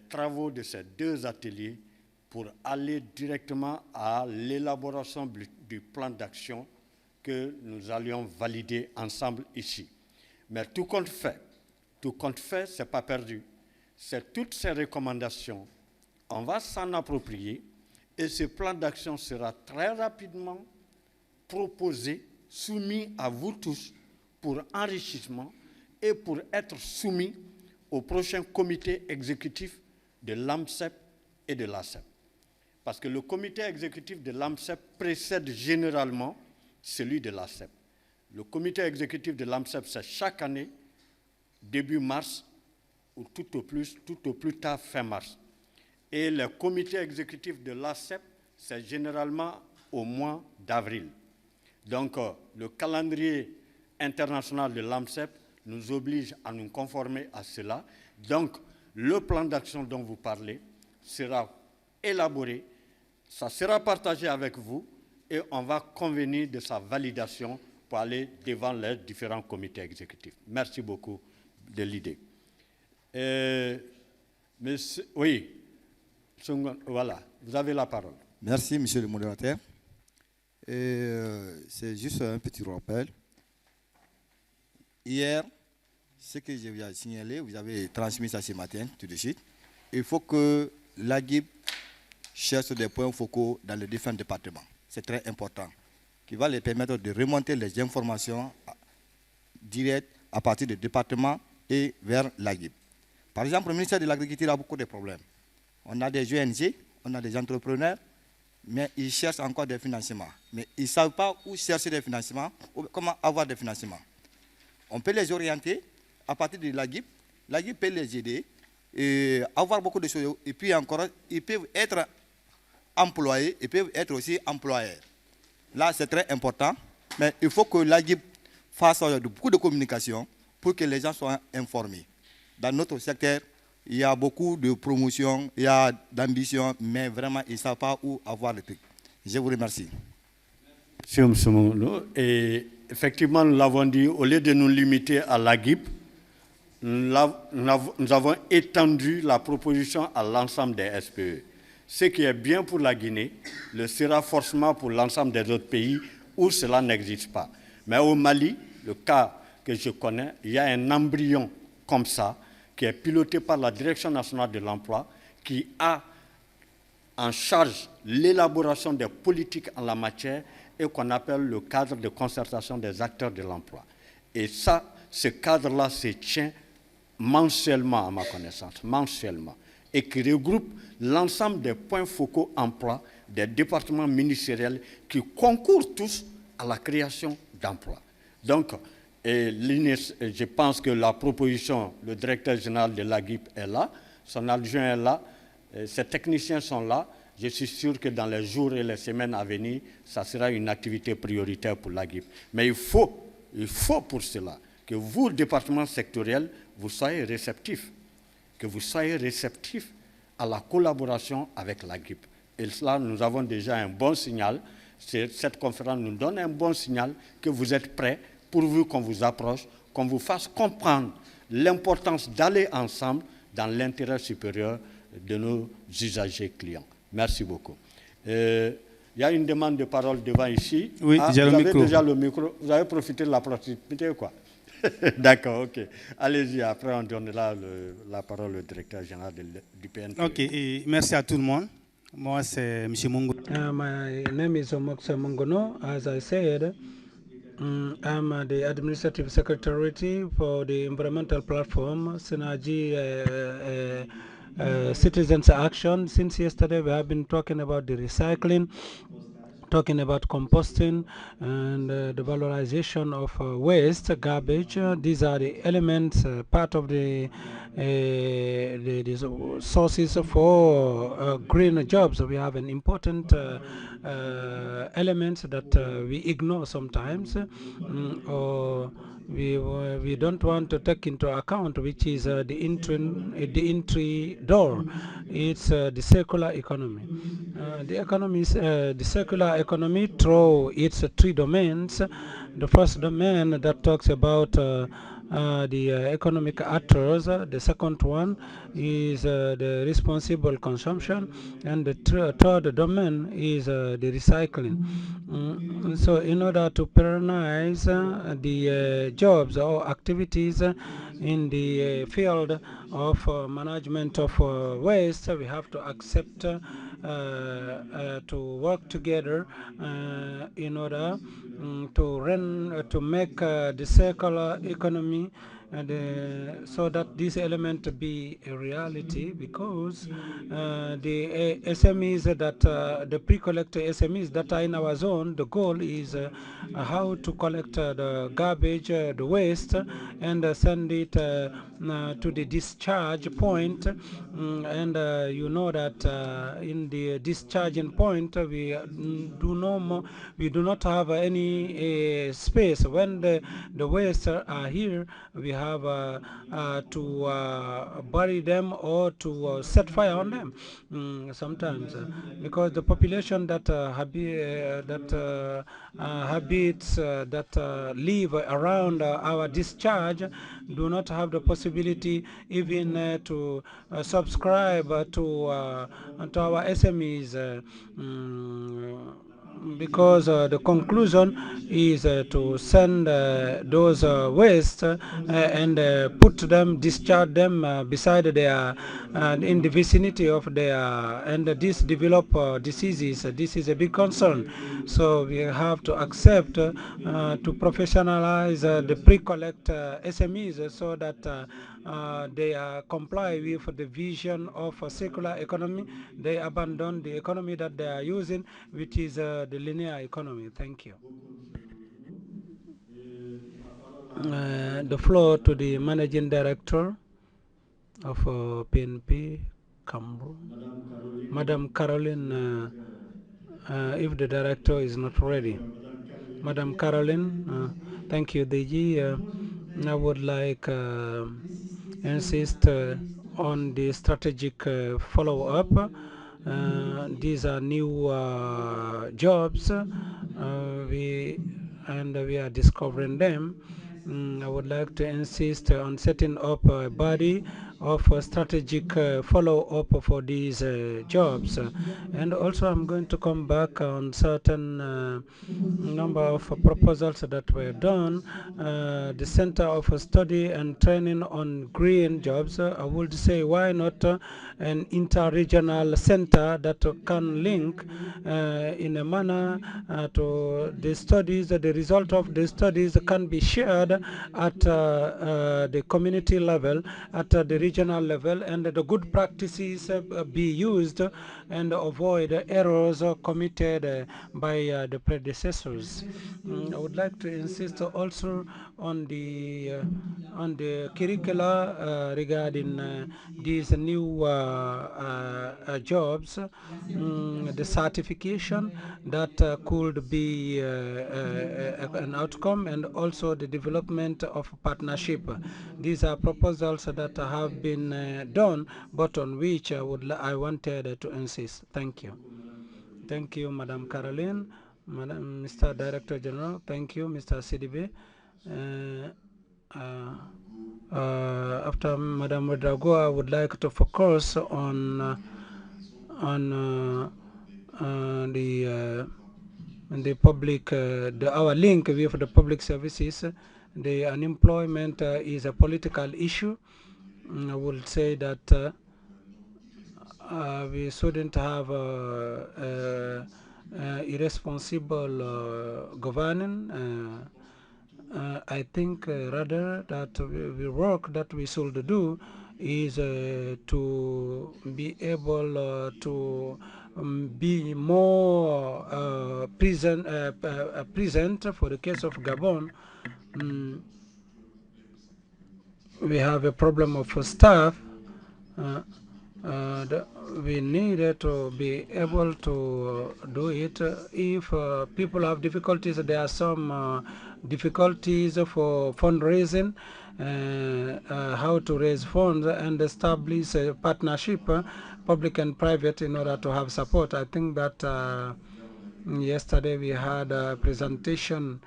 travaux de ces 2 ateliers pour aller directement à l'élaboration du plan d'action que nous allions valider ensemble ici. Mais tout compte fait, ce n'est pas perdu. C'est toutes ces recommandations, on va s'en approprier et ce plan d'action sera très rapidement proposé, soumis à vous tous pour enrichissement et pour être soumis au prochain comité exécutif de l'AMCEP et de l'ACEP. Parce que le comité exécutif de l'AMCEP précède généralement celui de l'ACEP. Le comité exécutif de l'AMCEP, c'est chaque année, début mars, ou tout au plus tard fin mars. Et le comité exécutif de l'ACEP, c'est généralement au mois d'avril. Donc, le calendrier international de l'AMCEP nous oblige à nous conformer à cela. Donc, le plan d'action dont vous parlez sera élaboré, ça sera partagé avec vous et on va convenir de sa validation pour aller devant les différents comités exécutifs. Merci beaucoup de l'idée. Oui, voilà, vous avez la parole. Merci, monsieur le modérateur. C'est juste un petit rappel. Hier, ce que je vous ai signalé, vous avez transmis ça ce matin, tout de suite. Il faut que l'AGIB cherche des points focaux dans les différents départements. C'est très important. Qui va les permettre de remonter les informations directes à partir des départements et vers l'AGIB. Par exemple, le ministère de l'Agriculture a beaucoup de problèmes. On a des ONG, on a des entrepreneurs, mais ils cherchent encore des financements. Mais ils ne savent pas où chercher des financements, ou comment avoir des financements. On peut les orienter à partir de l'AGIB. L'AGIB peut les aider et avoir beaucoup de choses. Et puis encore, ils peuvent être employés, ils peuvent être aussi employeurs. Là, c'est très important, mais il faut que l'AGIP fasse beaucoup de communication pour que les gens soient informés. Dans notre secteur, il y a beaucoup de promotion, il y a d'ambition, mais vraiment, ils ne savent pas où avoir le truc. Je vous remercie. Monsieur Moussoumoulou, et effectivement, nous l'avons dit, au lieu de nous limiter à l'AGIP, nous avons étendu la proposition à l'ensemble des SPE. Ce qui est bien pour la Guinée le sera forcément pour l'ensemble des autres pays où cela n'existe pas. Mais au Mali, le cas que je connais, il y a un embryon comme ça qui est piloté par la Direction nationale de l'emploi qui a en charge l'élaboration des politiques en la matière et qu'on appelle le cadre de concertation des acteurs de l'emploi. Et ça, ce cadre-là se tient mensuellement, à ma connaissance, mensuellement, et qui regroupe l'ensemble des points focaux emploi des départements ministériels qui concourent tous à la création d'emplois. Donc, je pense que la proposition, le directeur général de l'AGIP est là, son adjoint est là, ses techniciens sont là. Je suis sûr que dans les jours et les semaines à venir, ça sera une activité prioritaire pour l'AGIP. Mais il faut pour cela que vous, départements sectoriels, vous soyez réceptifs, à la collaboration avec l'AGIP. Et là, nous avons déjà un bon signal. Cette conférence nous donne un bon signal que vous êtes prêts, pourvu qu'on vous approche, qu'on vous fasse comprendre l'importance d'aller ensemble dans l'intérêt supérieur de nos usagers clients. Merci beaucoup. Il y a une demande de parole devant ici. Oui, j'ai le micro. Vous avez déjà le micro. Vous avez profité de la proximité, quoi. D'accord, ok. Allez-y, après on donnera la parole au directeur général du PNP. Ok, et merci à tout le monde. Moi, c'est M. Mungo. My name is Omoksa Mungono. As I said, I'm the Administrative Secretary for the Environmental Platform, Synergy Citizens Action. Since yesterday, we have been talking about the recycling, talking about composting and the valorization of waste, garbage. These are the elements, part of the sources for green jobs. We have an important elements that we ignore sometimes, or we don't want to take into account, which is the entry door. It's the circular economy. The circular economy through its three domains. The first domain that talks about the economic actors. The second one is the responsible consumption, and the third domain is the recycling. So in order to perennize the jobs or activities in the field of management of waste, we have to accept to work together in order to make the circular economy so that this element be a reality, because the SMEs that the pre-collector SMEs that are in our zone, the goal is how to collect the garbage, the waste, and send it to the discharge point. And you know that in the discharging point, we do not have any space. When the waste are here, we have to bury them or to set fire on them sometimes, because the population that habits that live around our discharge do not have the possibility even to subscribe to our SMEs, because the conclusion is to send those waste and discharge them beside their in the vicinity of their, and this develop diseases. This is a big concern. So we have to accept to professionalize the pre-collect SMEs so that they comply with the vision of a circular economy. They abandon the economy that they are using, which is the linear economy. Thank you. The floor to the Managing Director of PNP, Cameroon, Madam Caroline if the director is not ready. Madam Caroline, thank you, DG. I would like insist on the strategic follow-up. These are new jobs. We are discovering them. I would like to insist on setting up a body of strategic follow-up for these jobs. And also I'm going to come back on certain number of proposals that were done. The Center of Study and Training on Green Jobs, I would say why not an inter-regional center that can link in a manner to the studies. The result of the studies can be shared at the community level, at the regional level, and the good practices be used and avoid errors committed by the predecessors. I would like to insist also on the curricula regarding these new jobs, the certification that could be an outcome, and also the development of partnership. These are proposals that have been done, but on which I wanted to insist. Thank you. Thank you, Madam Caroline. Mr. Director General, thank you, Mr. CDB. After Madam Redrago, I would like to focus on the public, our link with the public services. The unemployment is a political issue. I would say that we shouldn't have irresponsible governing. I think rather that the work that we should do is to be able to be more present for the case of Gabon. We have a problem of staff. We need to be able to do it. If people have difficulties, there are some difficulties for fundraising, how to raise funds and establish a partnership, public and private, in order to have support. I think that yesterday we had a presentation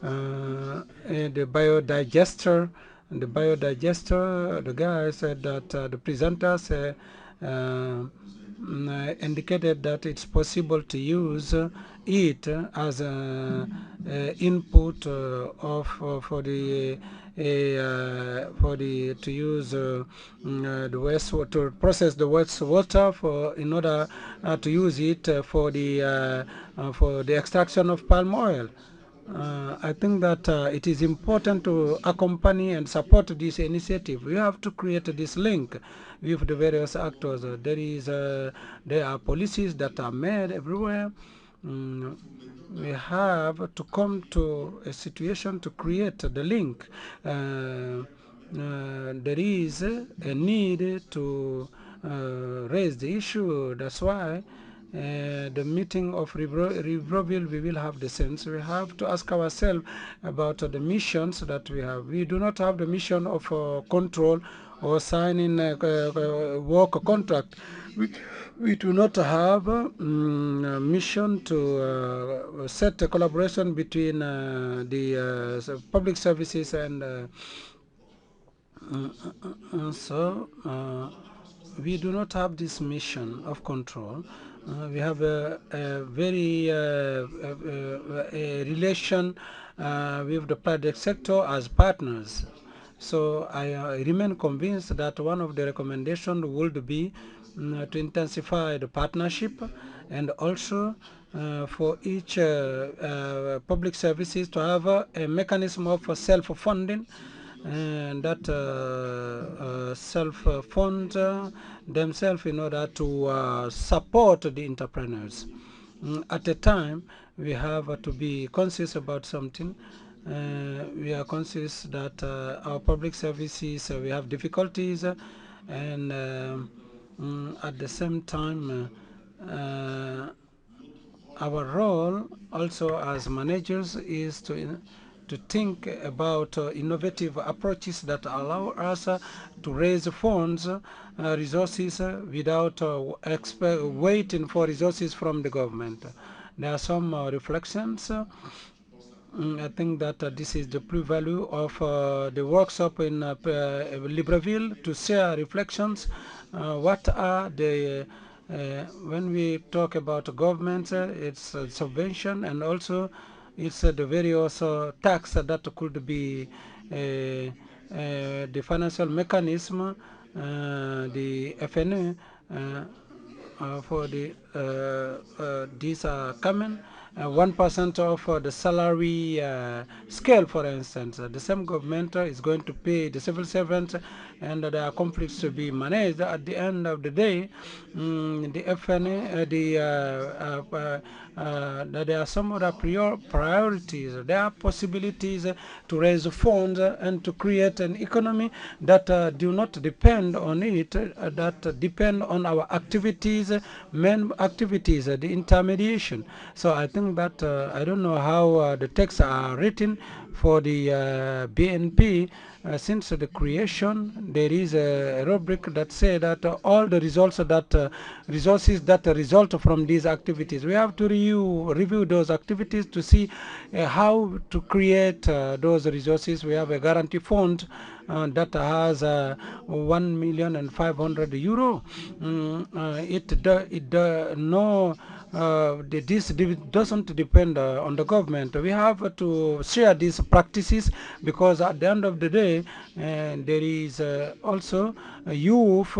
in the biodigester. The biodigester, the guy said that the presenters indicated that it's possible to use it as an input for the to use the wastewater, to process the wastewater in order to use it for the extraction of palm oil. I think that it is important to accompany and support this initiative. We have to create this link with the various actors. There are policies that are made everywhere. We have to come to a situation to create the link. There is a need to raise the issue. That's why the meeting of Libreville, we will have the sense. We have to ask ourselves about the missions that we have. We do not have the mission of control or signing a work contract. We do not have a mission to set a collaboration between the public services and so we do not have this mission of control. We have a very a relation with the private sector as partners. So I remain convinced that one of the recommendations would be to intensify the partnership, and also for each public services to have a mechanism of self-funding, and that self-fund themselves in order to support the entrepreneurs. At a time, we have to be conscious about something. We are conscious that our public services, we have difficulties, and at the same time, our role also as managers is to think about innovative approaches that allow us to raise funds, resources, without waiting for resources from the government. There are some reflections. I think that this is the pre-value of the workshop in Libreville, to share reflections. What are the when we talk about government, it's subvention, and also it's the various tax that could be the financial mechanism, the FNA. For the these are coming 1% of the salary scale, for instance. The same government is going to pay the civil servants, and there are conflicts to be managed. At the end of the day, the FNA, there are some other priorities. There are possibilities to raise funds and to create an economy that do not depend on it, that depend on our activities, main activities, the intermediation. So I think that I don't know how the texts are written for the BNP. Since the creation, there is a rubric that say that all the results that resources that result from these activities, we have to review those activities to see how to create those resources. We have a guarantee fund that has 1,500,000 euro. No. This doesn't depend on the government. We have to share these practices, because at the end of the day, there is also youth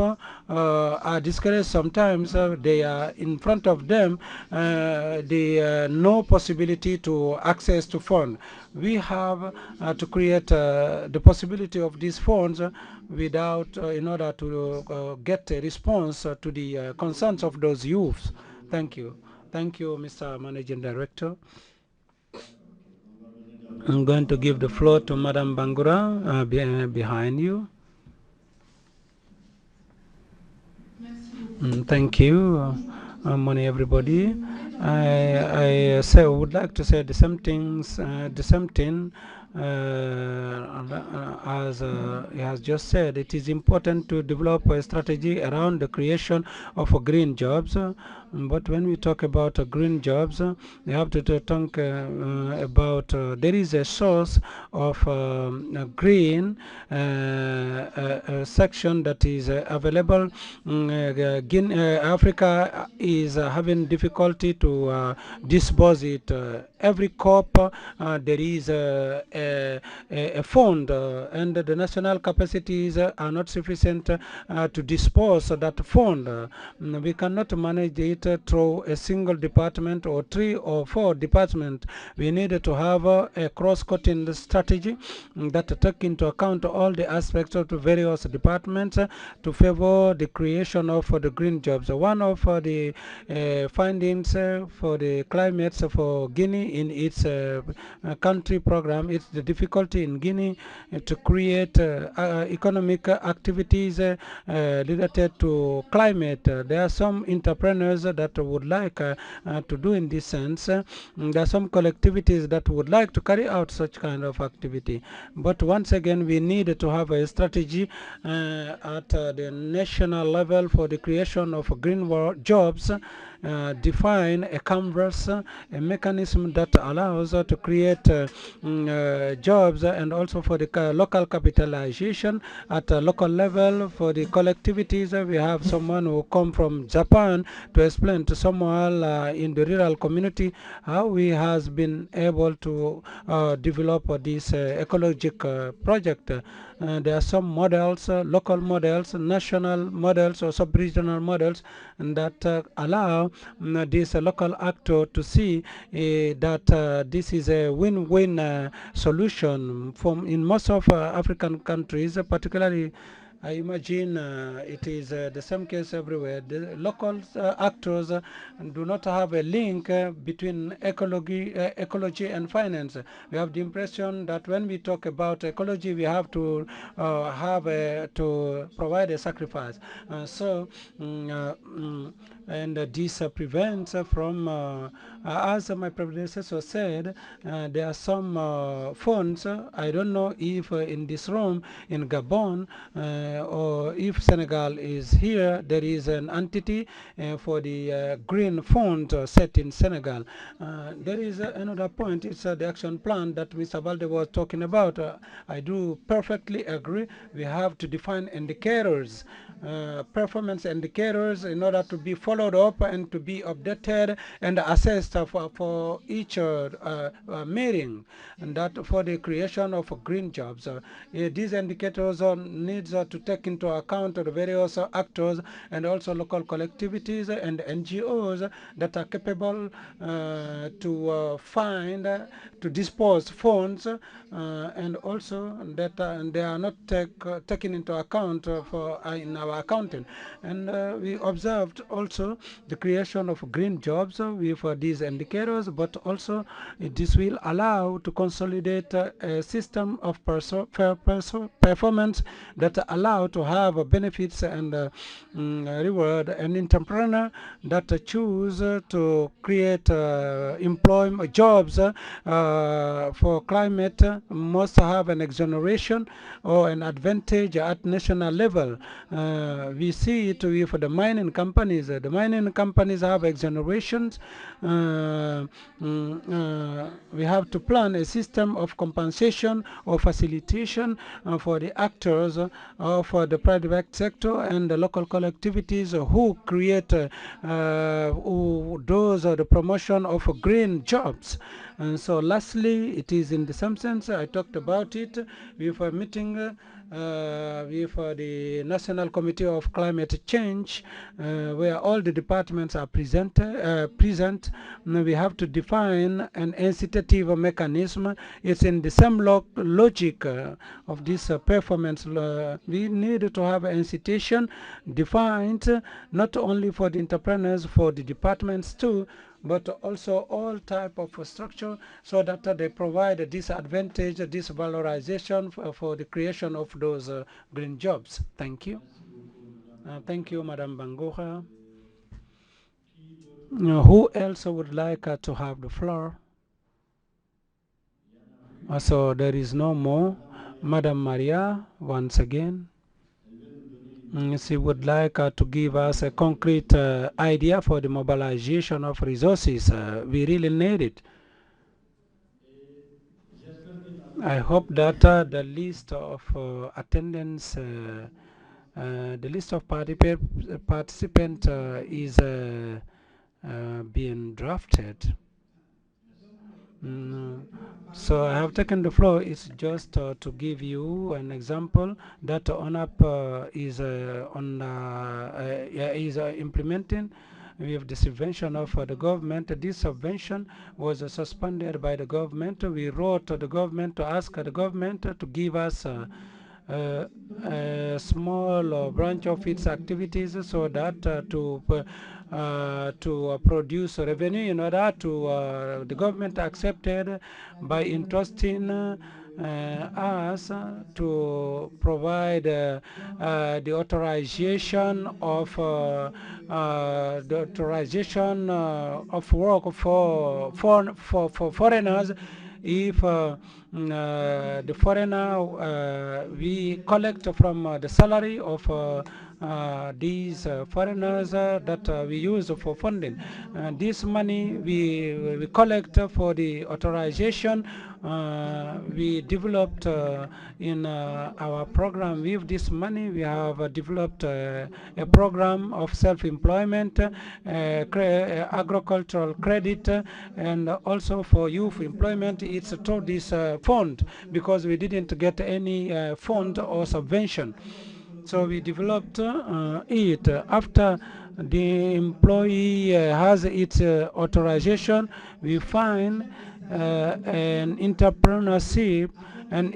are discouraged sometimes. They are in front of them, no possibility to access to fund. We have to create the possibility of these funds without, in order to get a response to the concerns of those youths. Thank you. Thank you, Mr. Managing Director. I'm going to give the floor to Madam Bangura behind you. Thank you. Morning, everybody. I would like to say the same things, the same thing as he has just said. It is important to develop a strategy around the creation of green jobs. But when we talk about green jobs, we have to talk about there is a source of green section that is available. Africa is having difficulty to disburse it. Every COP there is a fund, and the national capacities are not sufficient to disperse that fund. We cannot manage it through a single department or 3 or 4 departments. We need to have a cross-cutting strategy that take into account all the aspects of the various departments to favor the creation of the green jobs. One of the findings for the climates for Guinea in its country program is the difficulty in Guinea to create economic activities related to climate. There are some entrepreneurs that would like to do in this sense. There are some collectivities that would like to carry out such kind of activity. But once again, we need to have a strategy at the national level for the creation of green jobs. Define a canvas, a mechanism that allows to create jobs, and also for the local capitalization at a local level. For the collectivities, we have someone who come from Japan to explain to someone in the rural community how he has been able to develop this ecologic project. There are some models, local models, national models, or sub-regional models, and that allow this local actor to see that this is a win-win solution. In most of African countries, particularly I imagine it is the same case everywhere. The local actors do not have a link between ecology and finance. We have the impression that when we talk about ecology, we have to to provide a sacrifice. and this prevents from, as my predecessor said, there are some funds, I don't know if in this room in Gabon or if Senegal is here, there is an entity for the green fund set in Senegal. There is another point, it's the action plan that Mr. Balde was talking about. I do perfectly agree. We have to define indicators, performance indicators, in order to be followed up and to be updated and assessed for each meeting, and that for the creation of green jobs. These indicators needs to take into account the various actors and also local collectivities and NGOs that are capable to find, to dispose funds, and also that they are not taken into account for in our accounting. And we observed also the creation of green jobs with these indicators, but also this will allow to consolidate a system of fair performance that allow to have benefits and reward an entrepreneur that choose to create employment jobs for climate must have an exoneration or an advantage at national level. We see it with the mining companies. The mining companies have exonerations. We have to plan a system of compensation or facilitation for the actors of the private sector and the local collectivities who create who does the promotion of green jobs. And so lastly, it is in the same sense I talked about it with a meeting with the National Committee of Climate Change, where all the departments are present. We have to define an incitative mechanism. It's in the same logic of this performance. We need to have incitation defined not only for the entrepreneurs, for the departments too, but also all type of structure, so that they provide this advantage, this valorization for the creation of those green jobs. Thank you. Thank you, Madam Bangoha. Who else would like to have the floor? So there is no more. Madam Maria, once again. She would like to give us a concrete idea for the mobilization of resources. We really need it. I hope that the list of attendance, the list of participants is being drafted. So I have taken the floor. It's just to give you an example that ONAP is implementing with the subvention of the government. This subvention was suspended by the government. We wrote to the government to ask the government to give us a small branch of its activities, so that to produce revenue, in order to the government accepted by entrusting us to provide the authorization of work for foreigners. If the foreigner, we collect from the salary of these foreigners that we use for funding. This money we collect for the authorization. We developed in our program. With this money, we have developed a program of self-employment, agricultural credit, and also for youth employment. It's through this fund, because we didn't get any fund or subvention. So we developed it. After the employee has its authorization, we find an entrepreneurship, an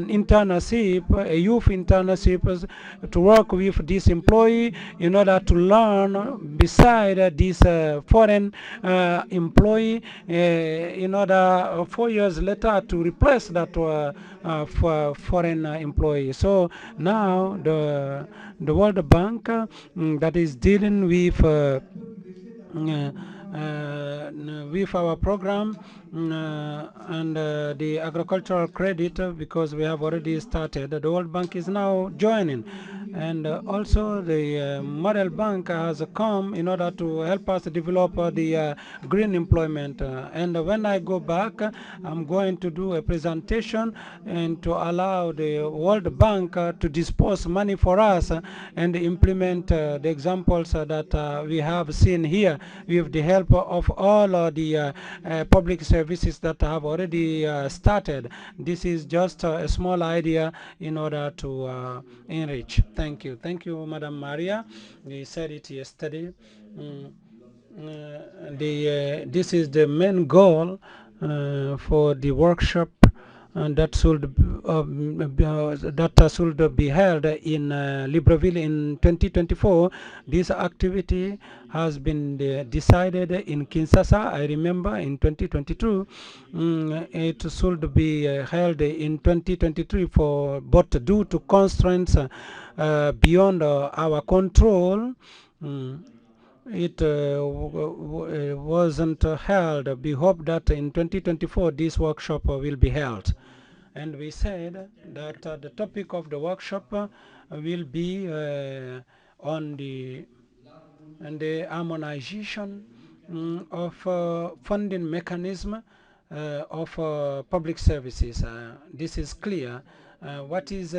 internship, a youth internship, to work with this employee in order to learn beside this foreign employee, in order 4 years later to replace that foreign employee. So now the World Bank that is dealing with with our program and the agricultural credit, because we have already started. The World Bank is now joining, and also the Model Bank has come in order to help us develop the green employment. And when I go back, I'm going to do a presentation and to allow the World Bank to dispose money for us and implement the examples that we have seen here with the help of all the public services that have already started. This is just a small idea in order to enrich. Thank you. Thank you, Madam Maria. We said it yesterday. This is the main goal for the workshop that should be held in Libreville in 2024. This activity has been decided in Kinshasa, I remember, in 2022. It should be held in 2023, but due to constraints beyond our control, it wasn't held. We hope that in 2024 this workshop will be held. And we said that the topic of the workshop will be on the harmonization of funding mechanism of public services. This is clear. What is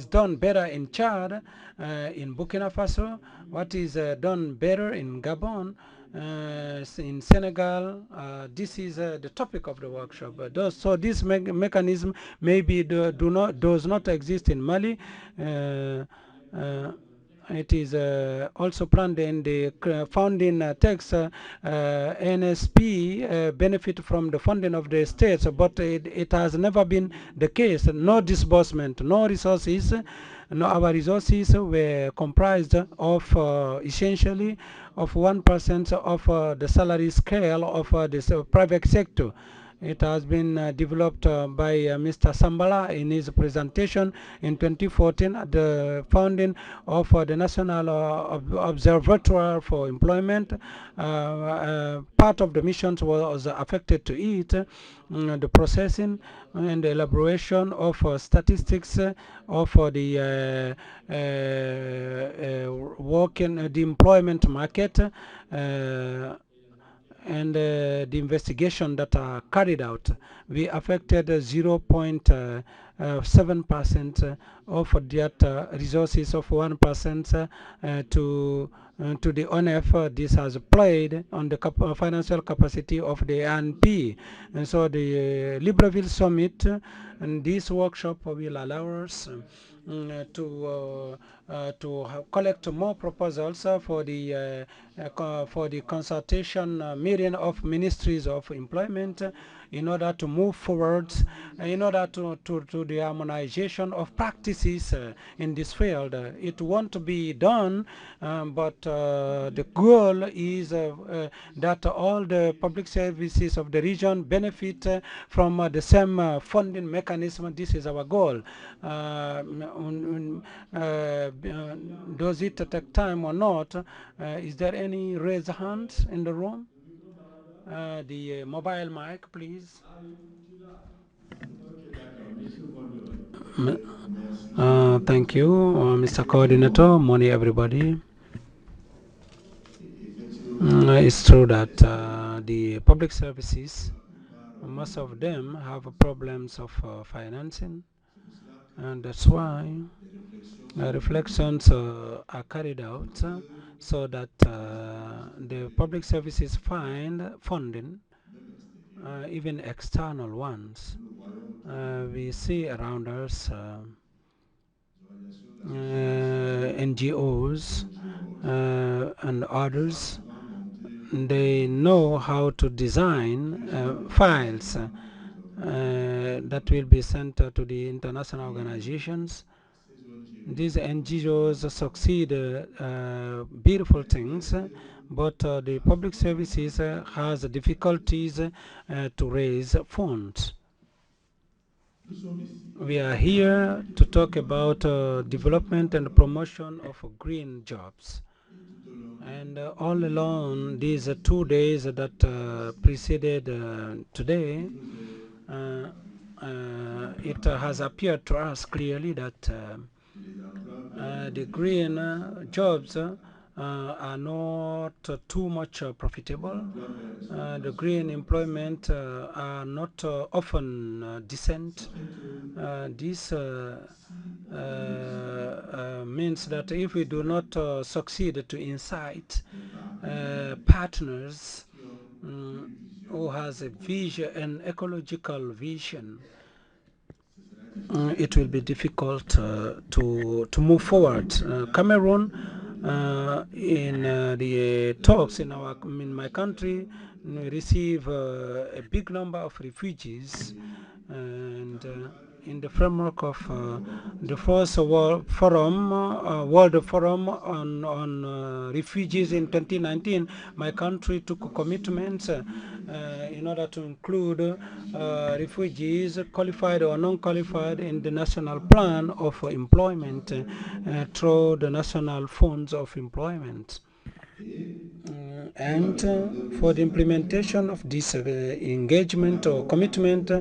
done better in Chad, in Burkina Faso, what is done better in Gabon, in Senegal. This is the topic of the workshop. So this mechanism maybe does not exist in Mali. It is also planned in the founding text. NSP benefit from the funding of the states, but it has never been the case. No disbursement, no resources. No, our resources were comprised of essentially of 1% of the salary scale of this private sector. It has been developed by Mr. Sambala in his presentation in 2014 at the founding of the National Observatory for Employment. Part of the missions was affected to it, the processing and the elaboration of statistics of the the employment market, and the investigation that are carried out. We affected 0.7% of that resources of 1% to the ONF. This has played on the financial capacity of the ANP. And so the Libreville Summit and this workshop will allow us to collect more proposals for the consultation meeting of ministries of employment in order to move forward, in order to the harmonization of practices in this field. It won't be done, but the goal is that all the public services of the region benefit from the same funding mechanism. This is our goal. Does it take time or not? Is there any raised hands in the room? The mobile mic, please. Thank you, Mr. Coordinator. Morning, everybody. It's true that the public services, most of them have problems of financing, and that's why reflections are carried out so that the public services find funding, even external ones. We see around us NGOs and others they know how to design files that will be sent to the international organizations. These NGOs succeed beautiful things, but the public services has difficulties to raise funds. We are here to talk about development and promotion of green jobs. And all along these 2 days that preceded today, it has appeared to us clearly that the green jobs are not too much profitable. The green employment are not often decent. This means that if we do not succeed to incite partners who has a vision, an ecological vision, it will be difficult to move forward. Cameroon, in the talks in my country, receive a big number of refugees, and in the framework of the first World Forum on refugees in 2019, my country took commitments in order to include refugees, qualified or non-qualified, in the national plan of employment through the national funds of employment. And for the implementation of this engagement or commitment,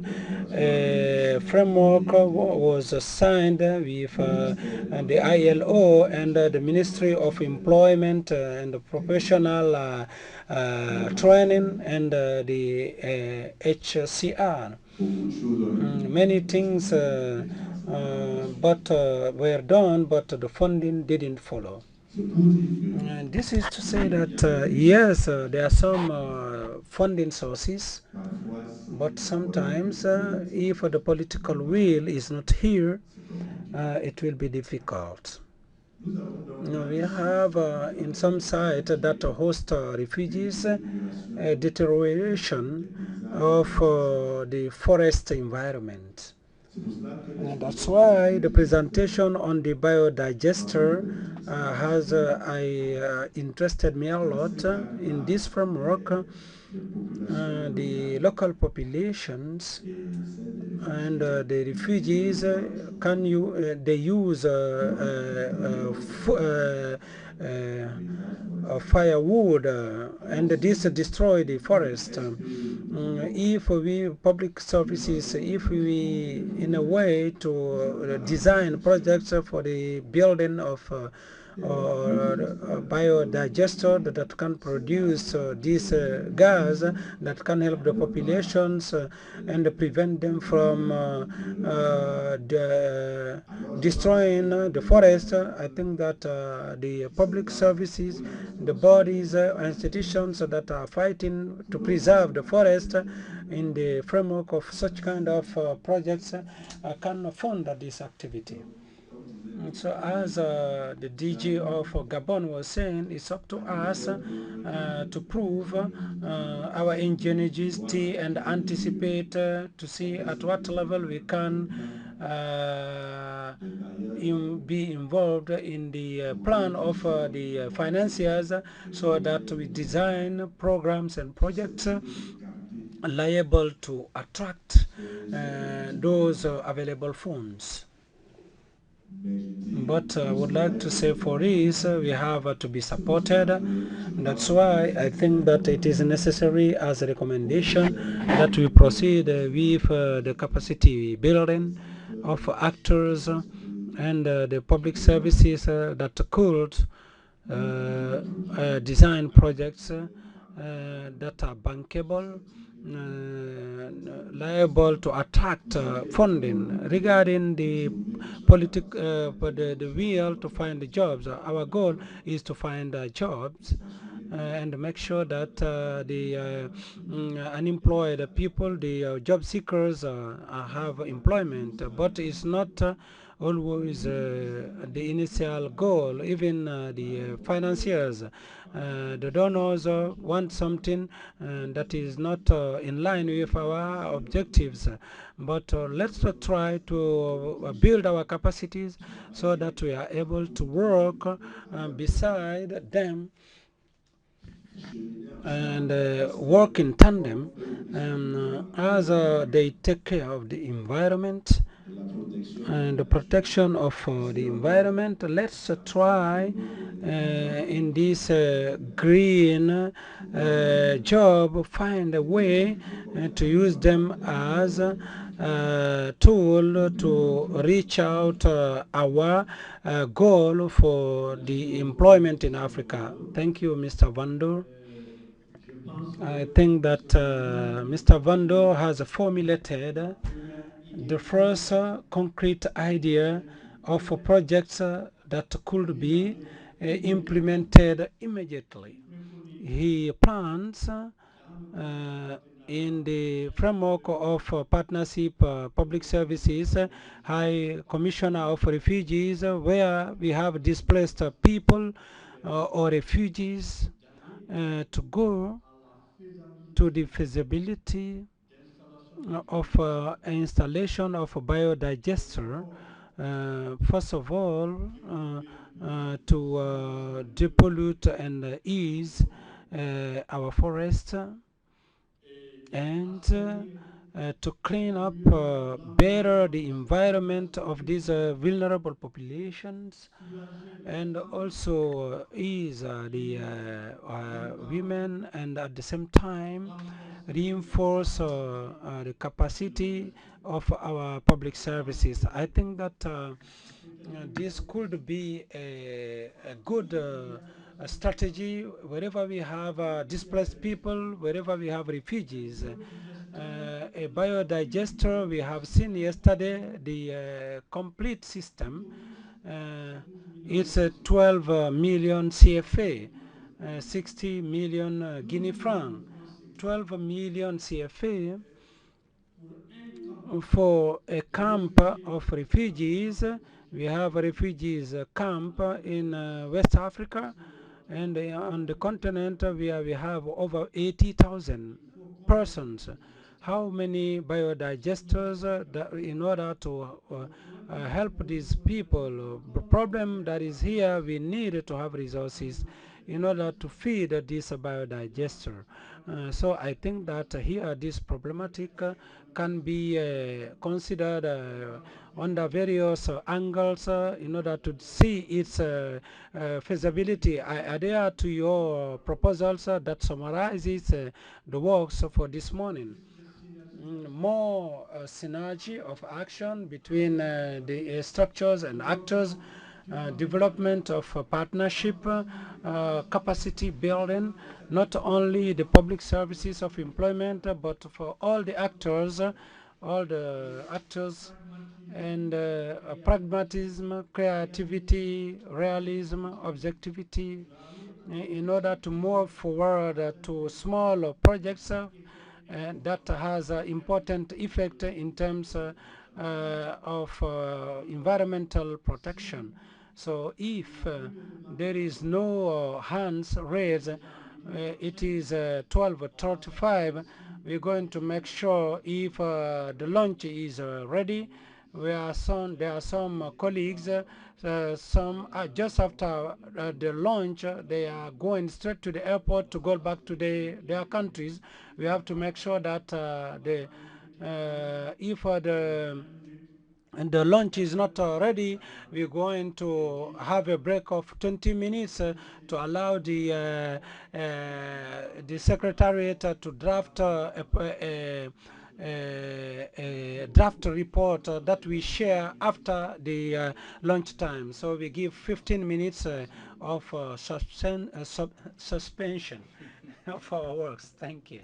framework was signed with the ILO and the Ministry of Employment and Professional Training and the HCR. Many things were done, but the funding didn't follow. And this is to say that yes, there are some funding sources, but sometimes if the political will is not here, it will be difficult. We have in some sites that host refugees deterioration of the forest environment. And that's why the presentation on the biodigester has interested me a lot. In this framework, the local populations and the refugees they use firewood, and this destroy the forest. If we public services, if we in a way to design projects for the building of biodigester that can produce this gas that can help the populations and prevent them from destroying the forest. I think that the public services, the bodies, institutions that are fighting to preserve the forest in the framework of such kind of projects can fund this activity. So as the DG of Gabon was saying, it's up to us to prove our ingenuity and anticipate to see at what level we can be involved in the plan of the financiers, so that we design programs and projects liable to attract those available funds. But I would like to say for this, we have to be supported. That's why I think that it is necessary as a recommendation that we proceed with the capacity building of actors and the public services that could design projects that are bankable, liable to attract funding. Regarding the the will to find the jobs, our goal is to find jobs and make sure that the unemployed people, the job seekers, have employment. But it's not always the initial goal. Even the financiers, the donors want something that is not in line with our objectives. But let's try to build our capacities so that we are able to work beside them and work in tandem as they take care of the environment and the protection of the environment. Let's try in this green job find a way to use them as a tool to reach out our goal for the employment in Africa. Thank you, Mr. Vando. I think that Mr. Vando has formulated the first concrete idea of projects that could be implemented immediately. He plans in the framework of partnership public services, High Commissioner of Refugees, where we have displaced people or refugees to go to the feasibility of installation of a biodigester. First of all, to depollute and ease our forest and to clean up better the environment of these vulnerable populations, and also ease the women, and at the same time reinforce the capacity of our public services. I think that this could be a good strategy wherever we have displaced people, wherever we have refugees. A biodigester, we have seen yesterday the complete system. It's a 12 million CFA, 60 million Guinea franc, 12 million CFA for a camp of refugees. We have a refugees camp in West Africa, and on the continent where we have over 80,000 persons. How many biodigesters in order to help these people? The problem that is here, we need to have resources in order to feed this biodigester. So I think that here this problematic can be considered under various angles in order to see its feasibility. I adhere to your proposals that summarizes the works for this morning. More synergy of action between the structures and actors, development of partnership, capacity building, not only the public services of employment, but for all the actors, and pragmatism, creativity, realism, objectivity, in order to move forward to small projects that has an important effect in terms of environmental protection. So if there is no hands raised, it is 12:35. We're going to make sure if the lunch is ready. There are some colleagues, some just after the launch, they are going straight to the airport to go back to their countries. We have to make sure that if the lunch is not ready, we're going to have a break of 20 minutes to allow the secretariat to draft a draft report that we share after the lunch time. So we give 15 minutes of suspension of our works. Thank you.